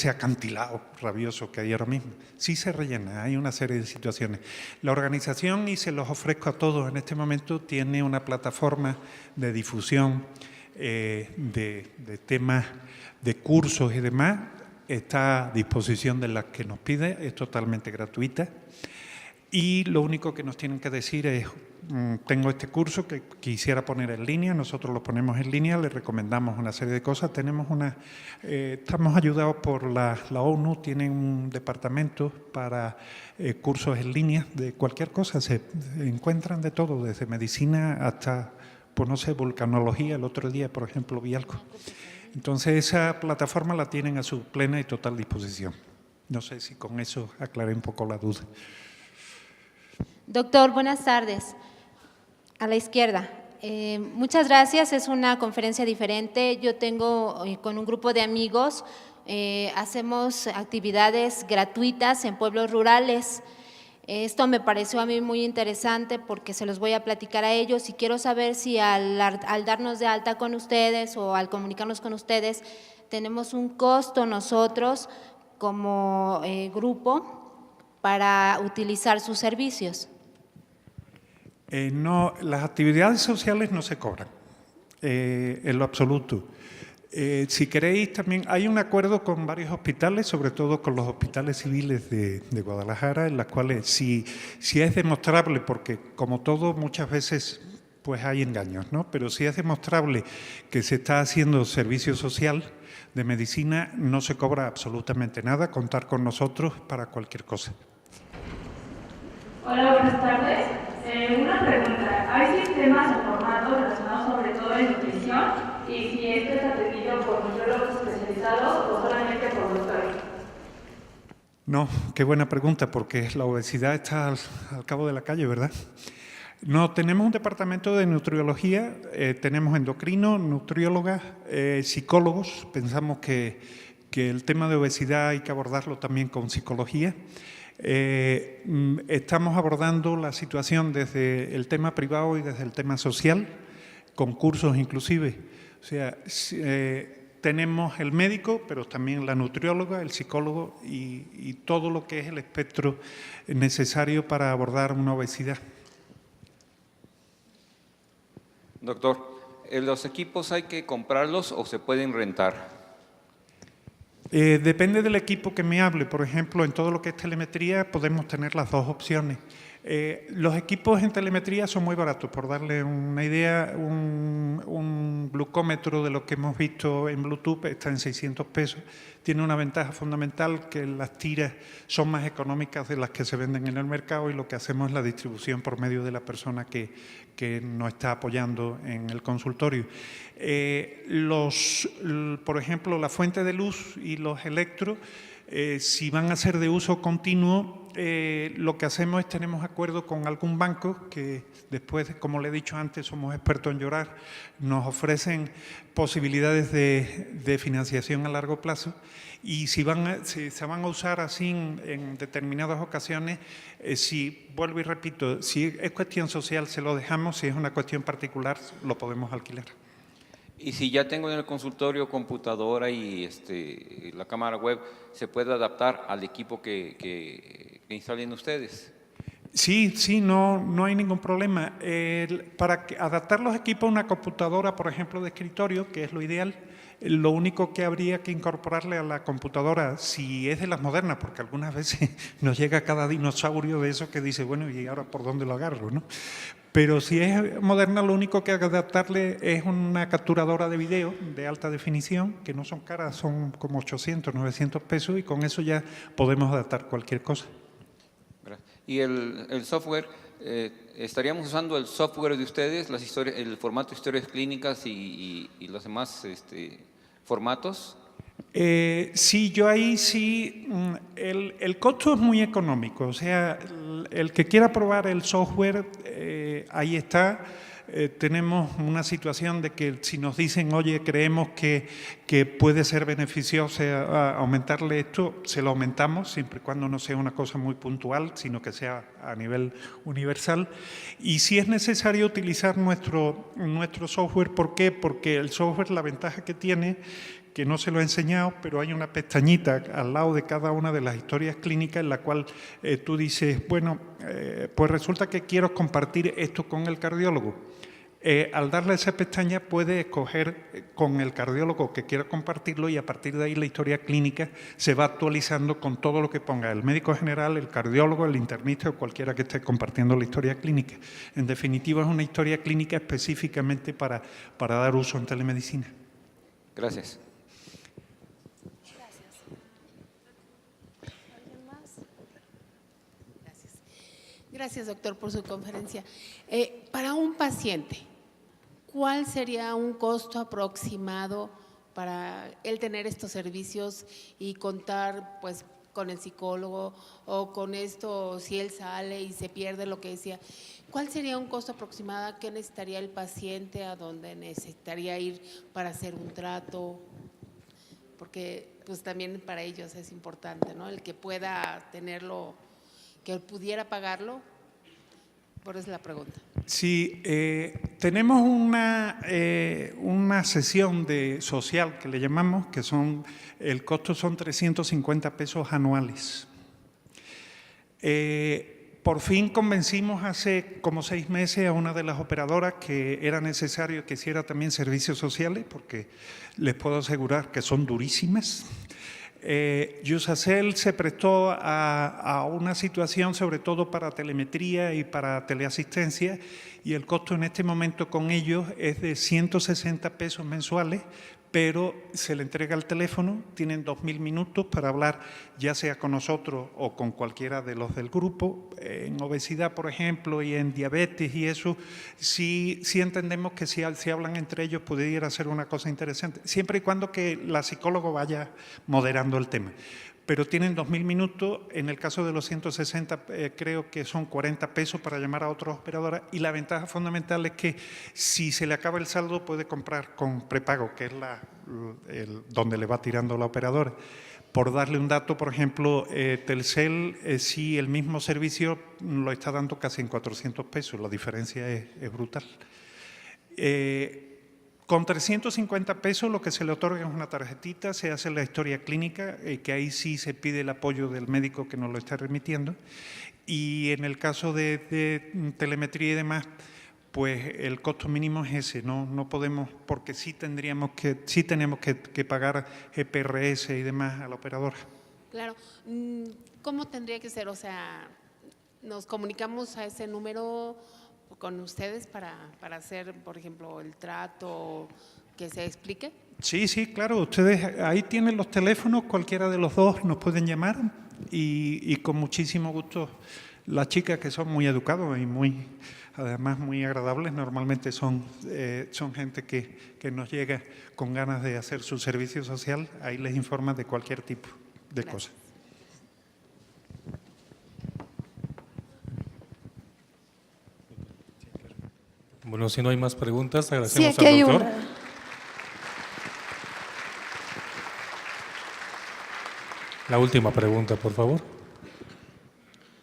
acantilado rabioso que hay ahora mismo. Sí se rellena, hay una serie de situaciones. La organización, y se los ofrezco a todos en este momento, tiene una plataforma de difusión de temas, de cursos y demás. Está a disposición de las que nos pide, es totalmente gratuita. Y lo único que nos tienen que decir es, tengo este curso que quisiera poner en línea, nosotros lo ponemos en línea, le recomendamos una serie de cosas. Estamos ayudados por la ONU, tienen un departamento para cursos en línea de cualquier cosa, se encuentran de todo, desde medicina hasta, pues no sé, vulcanología. El otro día, por ejemplo, vi algo. Entonces, esa plataforma la tienen a su plena y total disposición. No sé si con eso aclaré un poco la duda. Doctor, buenas tardes. A la izquierda. Muchas gracias, es una conferencia diferente. Yo tengo con un grupo de amigos, hacemos actividades gratuitas en pueblos rurales. Esto me pareció a mí muy interesante porque se los voy a platicar a ellos, y quiero saber si al darnos de alta con ustedes o al comunicarnos con ustedes, tenemos un costo nosotros como grupo para utilizar sus servicios. No, las actividades sociales no se cobran, en lo absoluto. Si queréis, también hay un acuerdo con varios hospitales, sobre todo con los hospitales civiles de Guadalajara, en las cuales si es demostrable, porque como todo muchas veces pues hay engaños, ¿no?, pero si es demostrable que se está haciendo servicio social de medicina, no se cobra absolutamente nada. Contar con nosotros para cualquier cosa. Hola, buenas tardes. Una pregunta. ¿Hay sistemas o formatos relacionados sobre todo en nutrición? Y si esto es atendido por nutriólogos especializados o solamente por doctores. No, qué buena pregunta, porque la obesidad está al cabo de la calle, ¿verdad? No, tenemos un departamento de nutriología, tenemos endocrino, nutriólogas, psicólogos. Pensamos que el tema de obesidad hay que abordarlo también con psicología. Estamos abordando la situación desde el tema privado y desde el tema social, con cursos inclusive. O sea, tenemos el médico, pero también la nutrióloga, el psicólogo y todo lo que es el espectro necesario para abordar una obesidad. Doctor, ¿los equipos hay que comprarlos o se pueden rentar? Depende del equipo que me hable. Por ejemplo, en todo lo que es telemetría podemos tener las dos opciones. Los equipos en telemetría son muy baratos. Por darle una idea, un glucómetro de lo que hemos visto en Bluetooth está en 600 pesos. Tiene una ventaja fundamental, que las tiras son más económicas de las que se venden en el mercado, y lo que hacemos es la distribución por medio de la persona que nos está apoyando en el consultorio. Por ejemplo, la fuente de luz y los electros, si van a ser de uso continuo, lo que hacemos es tenemos acuerdo con algún banco que después, como le he dicho antes, somos expertos en llorar, nos ofrecen posibilidades de financiación a largo plazo, y si se van a usar así en determinadas ocasiones, si vuelvo y repito, si es cuestión social se lo dejamos, si es una cuestión particular lo podemos alquilar. Y si ya tengo en el consultorio computadora y la cámara web, ¿se puede adaptar al equipo que instalen ustedes? Sí, no hay ningún problema. Para adaptar los equipos a una computadora, por ejemplo, de escritorio, que es lo ideal, lo único que habría que incorporarle a la computadora, si es de las modernas, porque algunas veces nos llega cada dinosaurio de eso que dice, bueno, ¿y ahora por dónde lo agarro, no? Pero si es moderna, lo único que hay que adaptarle es una capturadora de video de alta definición, que no son caras, son como 800, 900 pesos, y con eso ya podemos adaptar cualquier cosa. Y el software, ¿estaríamos usando el software de ustedes, las historias, el formato de historias clínicas y los demás formatos? Sí, yo ahí sí, el costo es muy económico, o sea, el que quiera probar el software, ahí está. Tenemos una situación de que si nos dicen, oye, creemos que puede ser beneficioso aumentarle esto, se lo aumentamos, siempre y cuando no sea una cosa muy puntual, sino que sea a nivel universal. Y si es necesario utilizar nuestro software, ¿por qué? Porque el software, la ventaja que tiene, que no se lo he enseñado, pero hay una pestañita al lado de cada una de las historias clínicas en la cual tú dices, bueno, pues resulta que quiero compartir esto con el cardiólogo. Al darle a esa pestaña puede escoger con el cardiólogo que quiera compartirlo y a partir de ahí la historia clínica se va actualizando con todo lo que ponga el médico general, el cardiólogo, el internista o cualquiera que esté compartiendo la historia clínica. En definitiva, es una historia clínica específicamente para dar uso en telemedicina. Gracias. Gracias, doctor, por su conferencia. Para un paciente, ¿cuál sería un costo aproximado para él tener estos servicios y contar pues, con el psicólogo o con esto, si él sale y se pierde lo que decía? ¿Cuál sería un costo aproximado que necesitaría el paciente, a dónde necesitaría ir para hacer un trato? Porque pues, también para ellos es importante, ¿no? El que pueda tenerlo, que pudiera pagarlo, por eso es la pregunta. Sí, tenemos una sesión social que le llamamos, que el costo son 350 pesos anuales. Por fin convencimos hace como 6 meses a una de las operadoras que era necesario que hiciera también servicios sociales, porque les puedo asegurar que son durísimas. Yusacell se prestó a una situación sobre todo para telemetría y para teleasistencia y el costo en este momento con ellos es de 160 pesos mensuales, pero se le entrega el teléfono, tienen 2000 minutos para hablar ya sea con nosotros o con cualquiera de los del grupo. En obesidad, por ejemplo, y en diabetes y eso, sí entendemos que si hablan entre ellos pudiera ser una cosa interesante, siempre y cuando que la psicóloga vaya moderando el tema. Pero tienen 2000 minutos, en el caso de los 160 creo que son 40 pesos para llamar a otras operadoras y la ventaja fundamental es que si se le acaba el saldo puede comprar con prepago, que es donde le va tirando la operadora. Por darle un dato, por ejemplo, Telcel, sí, el mismo servicio lo está dando casi en 400 pesos, la diferencia es brutal. Con 350 pesos lo que se le otorga es una tarjetita, se hace la historia clínica, que ahí sí se pide el apoyo del médico que nos lo está remitiendo. Y en el caso de telemetría y demás, pues el costo mínimo es ese, no podemos, porque sí tenemos que pagar GPRS y demás a la operadora. Claro, ¿cómo tendría que ser? O sea, ¿nos comunicamos a ese número con ustedes para hacer, por ejemplo, el trato que se explique? Sí, claro, ustedes ahí tienen los teléfonos, cualquiera de los dos nos pueden llamar y con muchísimo gusto las chicas que son muy educados y además muy agradables, normalmente son gente que nos llega con ganas de hacer su servicio social, ahí les informan de cualquier tipo de cosas. Bueno, si no hay más preguntas, agradecemos Sí, aquí al hay doctor. una. La última pregunta, por favor.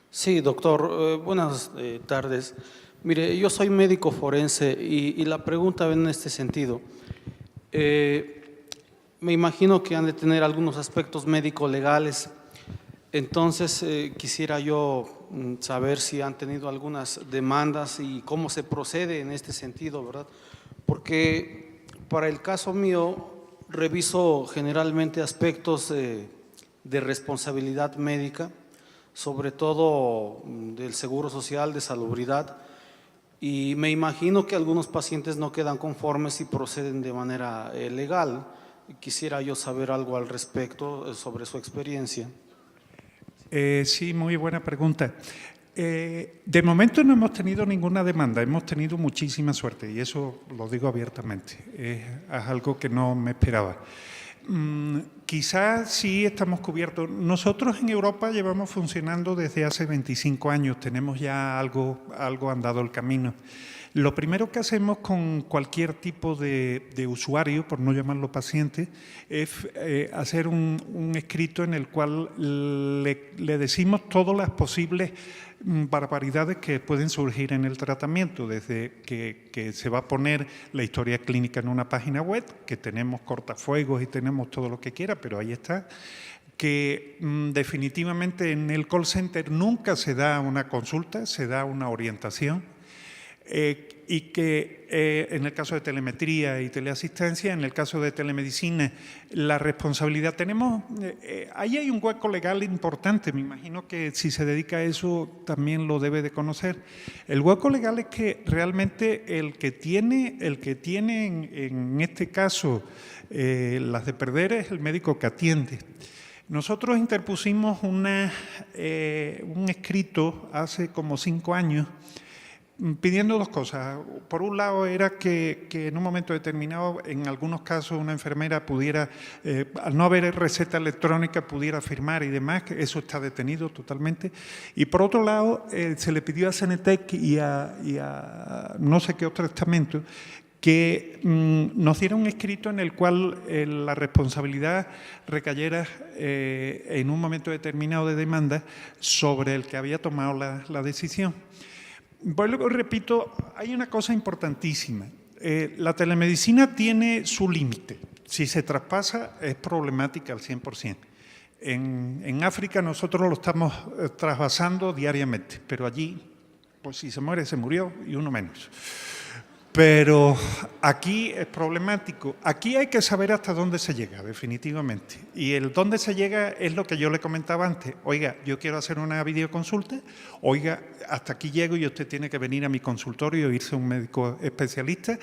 Sí, doctor, buenas tardes. Mire, yo soy médico forense y la pregunta va en este sentido. Me imagino que han de tener algunos aspectos médico-legales. Entonces, quisiera yo saber si han tenido algunas demandas y cómo se procede en este sentido, ¿verdad? Porque para el caso mío, reviso generalmente aspectos de responsabilidad médica, sobre todo del seguro social, de salubridad, y me imagino que algunos pacientes no quedan conformes y proceden de manera legal. Quisiera yo saber algo al respecto sobre su experiencia. Sí, muy buena pregunta. De momento no hemos tenido ninguna demanda, hemos tenido muchísima suerte y eso lo digo abiertamente, es algo que no me esperaba. Quizás sí estamos cubiertos. Nosotros en Europa llevamos funcionando desde hace 25 años, tenemos ya algo andado el camino. Lo primero que hacemos con cualquier tipo de usuario, por no llamarlo paciente, es hacer un escrito en el cual le decimos todas las posibles barbaridades que pueden surgir en el tratamiento, desde que se va a poner la historia clínica en una página web, que tenemos cortafuegos y tenemos todo lo que quiera, pero ahí está, que definitivamente en el call center nunca se da una consulta, se da una orientación. Y que en el caso de telemetría y teleasistencia, en el caso de telemedicina, la responsabilidad tenemos, ahí hay un hueco legal importante, me imagino que si se dedica a eso también lo debe de conocer. El hueco legal es que realmente el que tiene en este caso las de perder es el médico que atiende. Nosotros interpusimos un escrito hace como 5 años pidiendo dos cosas. Por un lado era que en un momento determinado, en algunos casos, una enfermera pudiera, al no haber receta electrónica, pudiera firmar y demás, que eso está detenido totalmente. Y por otro lado, se le pidió a Cenetec y a no sé qué otro estamento que nos diera un escrito en el cual la responsabilidad recayera en un momento determinado de demanda sobre el que había tomado la decisión. Vuelvo y repito, hay una cosa importantísima. La telemedicina tiene su límite. Si se traspasa, es problemática al 100%. En África nosotros lo estamos traspasando diariamente, pero allí, pues si se muere, se murió y uno menos. Pero aquí es problemático. Aquí hay que saber hasta dónde se llega, definitivamente. Y el dónde se llega es lo que yo le comentaba antes. Oiga, yo quiero hacer una videoconsulta. Oiga, hasta aquí llego y usted tiene que venir a mi consultorio e irse a un médico especialista.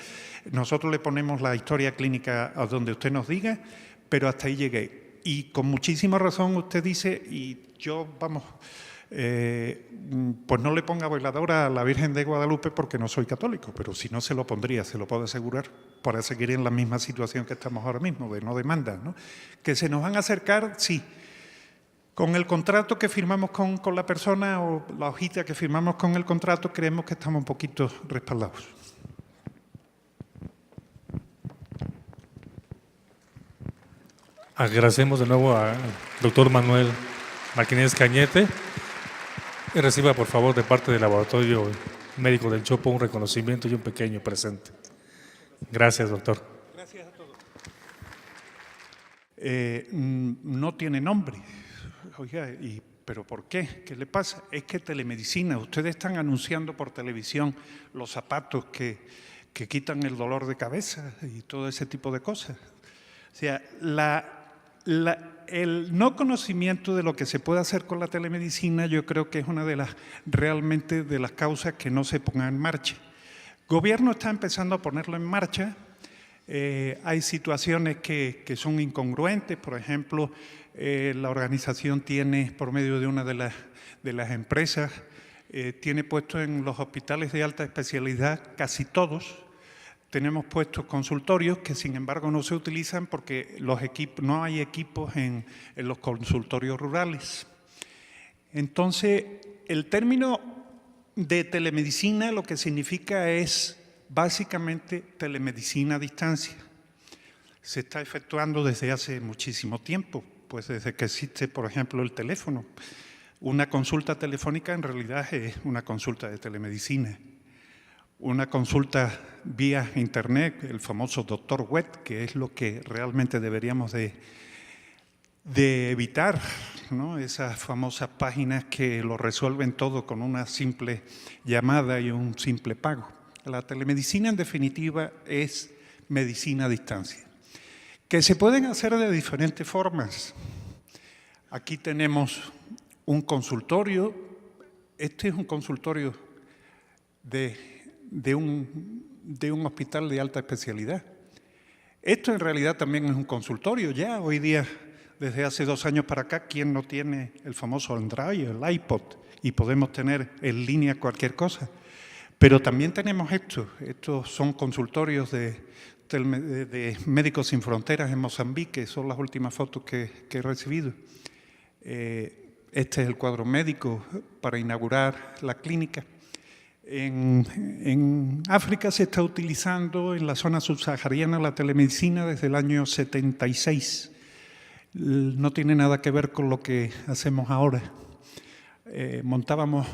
Nosotros le ponemos la historia clínica a donde usted nos diga, pero hasta ahí llegué. Y con muchísima razón usted dice, y yo, vamos... pues no le ponga veladora a la Virgen de Guadalupe porque no soy católico, pero si no se lo pondría, se lo puedo asegurar, para seguir en la misma situación que estamos ahora mismo, de no demanda, ¿no? Que se nos van a acercar, sí. Con el contrato que firmamos con la persona o la hojita que firmamos con el contrato, creemos que estamos un poquito respaldados. Agradecemos de nuevo al doctor Manuel Martínez Cañete. Y reciba, por favor, de parte del Laboratorio Médico del Chopo un reconocimiento y un pequeño presente. Gracias, doctor. Gracias a todos. No tiene nombre. Oiga, ¿pero por qué? ¿Qué le pasa? Es que telemedicina, ustedes están anunciando por televisión los zapatos que quitan el dolor de cabeza y todo ese tipo de cosas. O sea, el no conocimiento de lo que se puede hacer con la telemedicina yo creo que es una de las realmente de las causas que no se pongan en marcha. El gobierno está empezando a ponerlo en marcha. Hay situaciones que son incongruentes, por ejemplo, la organización tiene, por medio de una de las empresas, tiene puesto en los hospitales de alta especialidad, casi todos, tenemos puestos consultorios que sin embargo no se utilizan porque no hay equipos en los consultorios rurales. Entonces, el término de telemedicina lo que significa es básicamente telemedicina a distancia. Se está efectuando desde hace muchísimo tiempo, pues desde que existe, por ejemplo, el teléfono. Una consulta telefónica en realidad es una consulta de telemedicina. Una consulta vía internet, el famoso doctor web, que es lo que realmente deberíamos de de evitar, ¿no?, esas famosas páginas que lo resuelven todo con una simple llamada y un simple pago. La telemedicina, en definitiva, es medicina a distancia, que se pueden hacer de diferentes formas. Aquí tenemos un consultorio. Este es un consultorio de un hospital de alta especialidad. Esto en realidad también es un consultorio. Ya hoy día, desde hace 2 años para acá, ¿quién no tiene el famoso Android, el iPod? Y podemos tener en línea cualquier cosa. Pero también tenemos esto. Estos son consultorios de Médicos Sin Fronteras en Mozambique. Son las últimas fotos que he recibido. Este es el cuadro médico para inaugurar la clínica. En África se está utilizando en la zona subsahariana la telemedicina desde el año 76. No tiene nada que ver con lo que hacemos ahora. Montábamos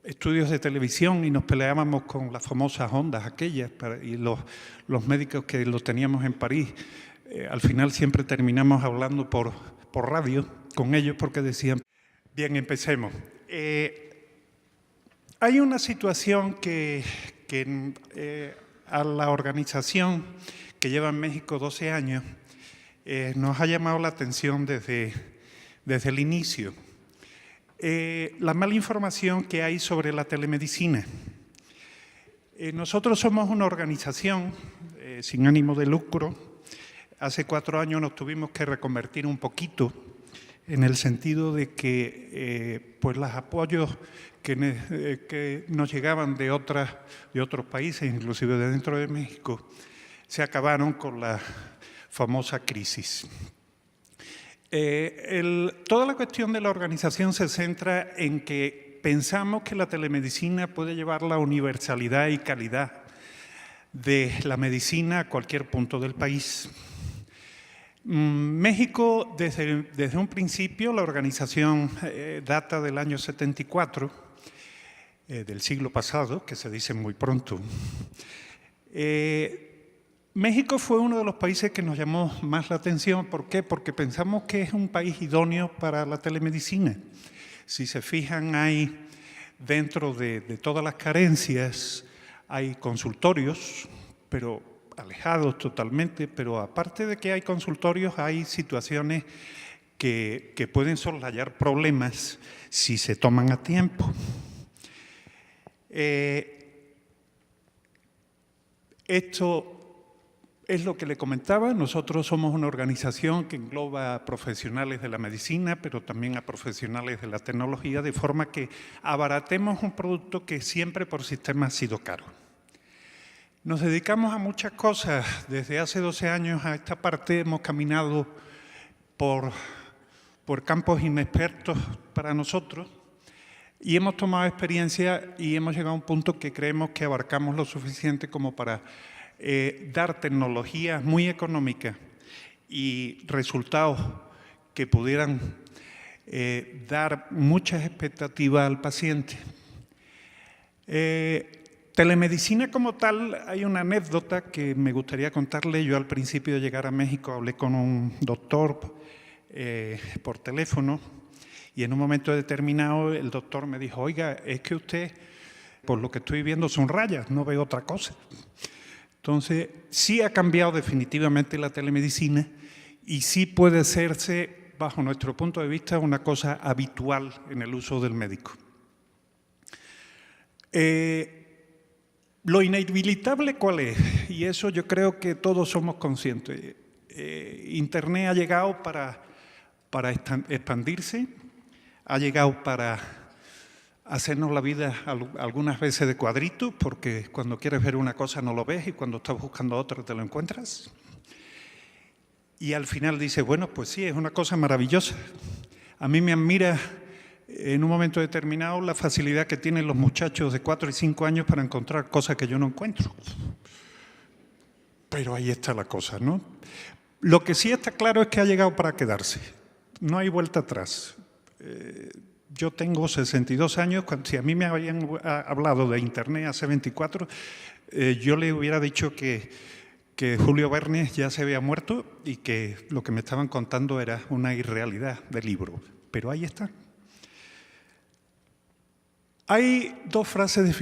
estudios de televisión y nos peleábamos con las famosas ondas aquellas, y los médicos que los teníamos en París, al final siempre terminamos hablando por radio con ellos porque decían, bien, empecemos. Hay una situación que a la organización que lleva en México 12 años nos ha llamado la atención desde el inicio. La mala información que hay sobre la telemedicina. Nosotros somos una organización sin ánimo de lucro. Hace 4 años nos tuvimos que reconvertir un poquito en el sentido de que pues los apoyos que nos llegaban de otros países, inclusive de dentro de México, se acabaron con la famosa crisis. Toda la cuestión de la organización se centra en que pensamos que la telemedicina puede llevar la universalidad y calidad de la medicina a cualquier punto del país. México, desde un principio, la organización data del año 74, del siglo pasado, que se dice muy pronto. México fue uno de los países que nos llamó más la atención. ¿Por qué? Porque pensamos que es un país idóneo para la telemedicina. Si se fijan, hay dentro de todas las carencias, hay consultorios, pero alejados totalmente, pero aparte de que hay consultorios, hay situaciones que pueden soslayar problemas si se toman a tiempo. Esto es lo que le comentaba. Nosotros somos una organización que engloba a profesionales de la medicina, pero también a profesionales de la tecnología, de forma que abaratemos un producto que siempre por sistema ha sido caro. Nos dedicamos a muchas cosas. Desde hace 12 años a esta parte hemos caminado por campos inexpertos para nosotros y hemos tomado experiencia y hemos llegado a un punto que creemos que abarcamos lo suficiente como para dar tecnologías muy económicas y resultados que pudieran dar muchas expectativas al paciente. Telemedicina como tal, hay una anécdota que me gustaría contarle. Yo al principio de llegar a México hablé con un doctor por teléfono y en un momento determinado el doctor me dijo, oiga, es que usted, por lo que estoy viendo son rayas, no veo otra cosa. Entonces, sí ha cambiado definitivamente la telemedicina y sí puede hacerse, bajo nuestro punto de vista, una cosa habitual en el uso del médico. Lo inevitable, ¿cuál es? Y eso yo creo que todos somos conscientes. Internet ha llegado para expandirse, ha llegado para hacernos la vida algunas veces de cuadritos, porque cuando quieres ver una cosa no lo ves y cuando estás buscando otra te lo encuentras. Y al final dices, bueno, pues sí, es una cosa maravillosa. A mí me admira en un momento determinado la facilidad que tienen los muchachos de 4 y 5 años para encontrar cosas que yo no encuentro. Pero ahí está la cosa, ¿no? Lo que sí está claro es que ha llegado para quedarse. No hay vuelta atrás. Yo tengo 62 años. Si a mí me habían hablado de Internet hace 24, yo le hubiera dicho que que Julio Verne ya se había muerto y que lo que me estaban contando era una irrealidad del libro. Pero ahí está. Hay dos frases de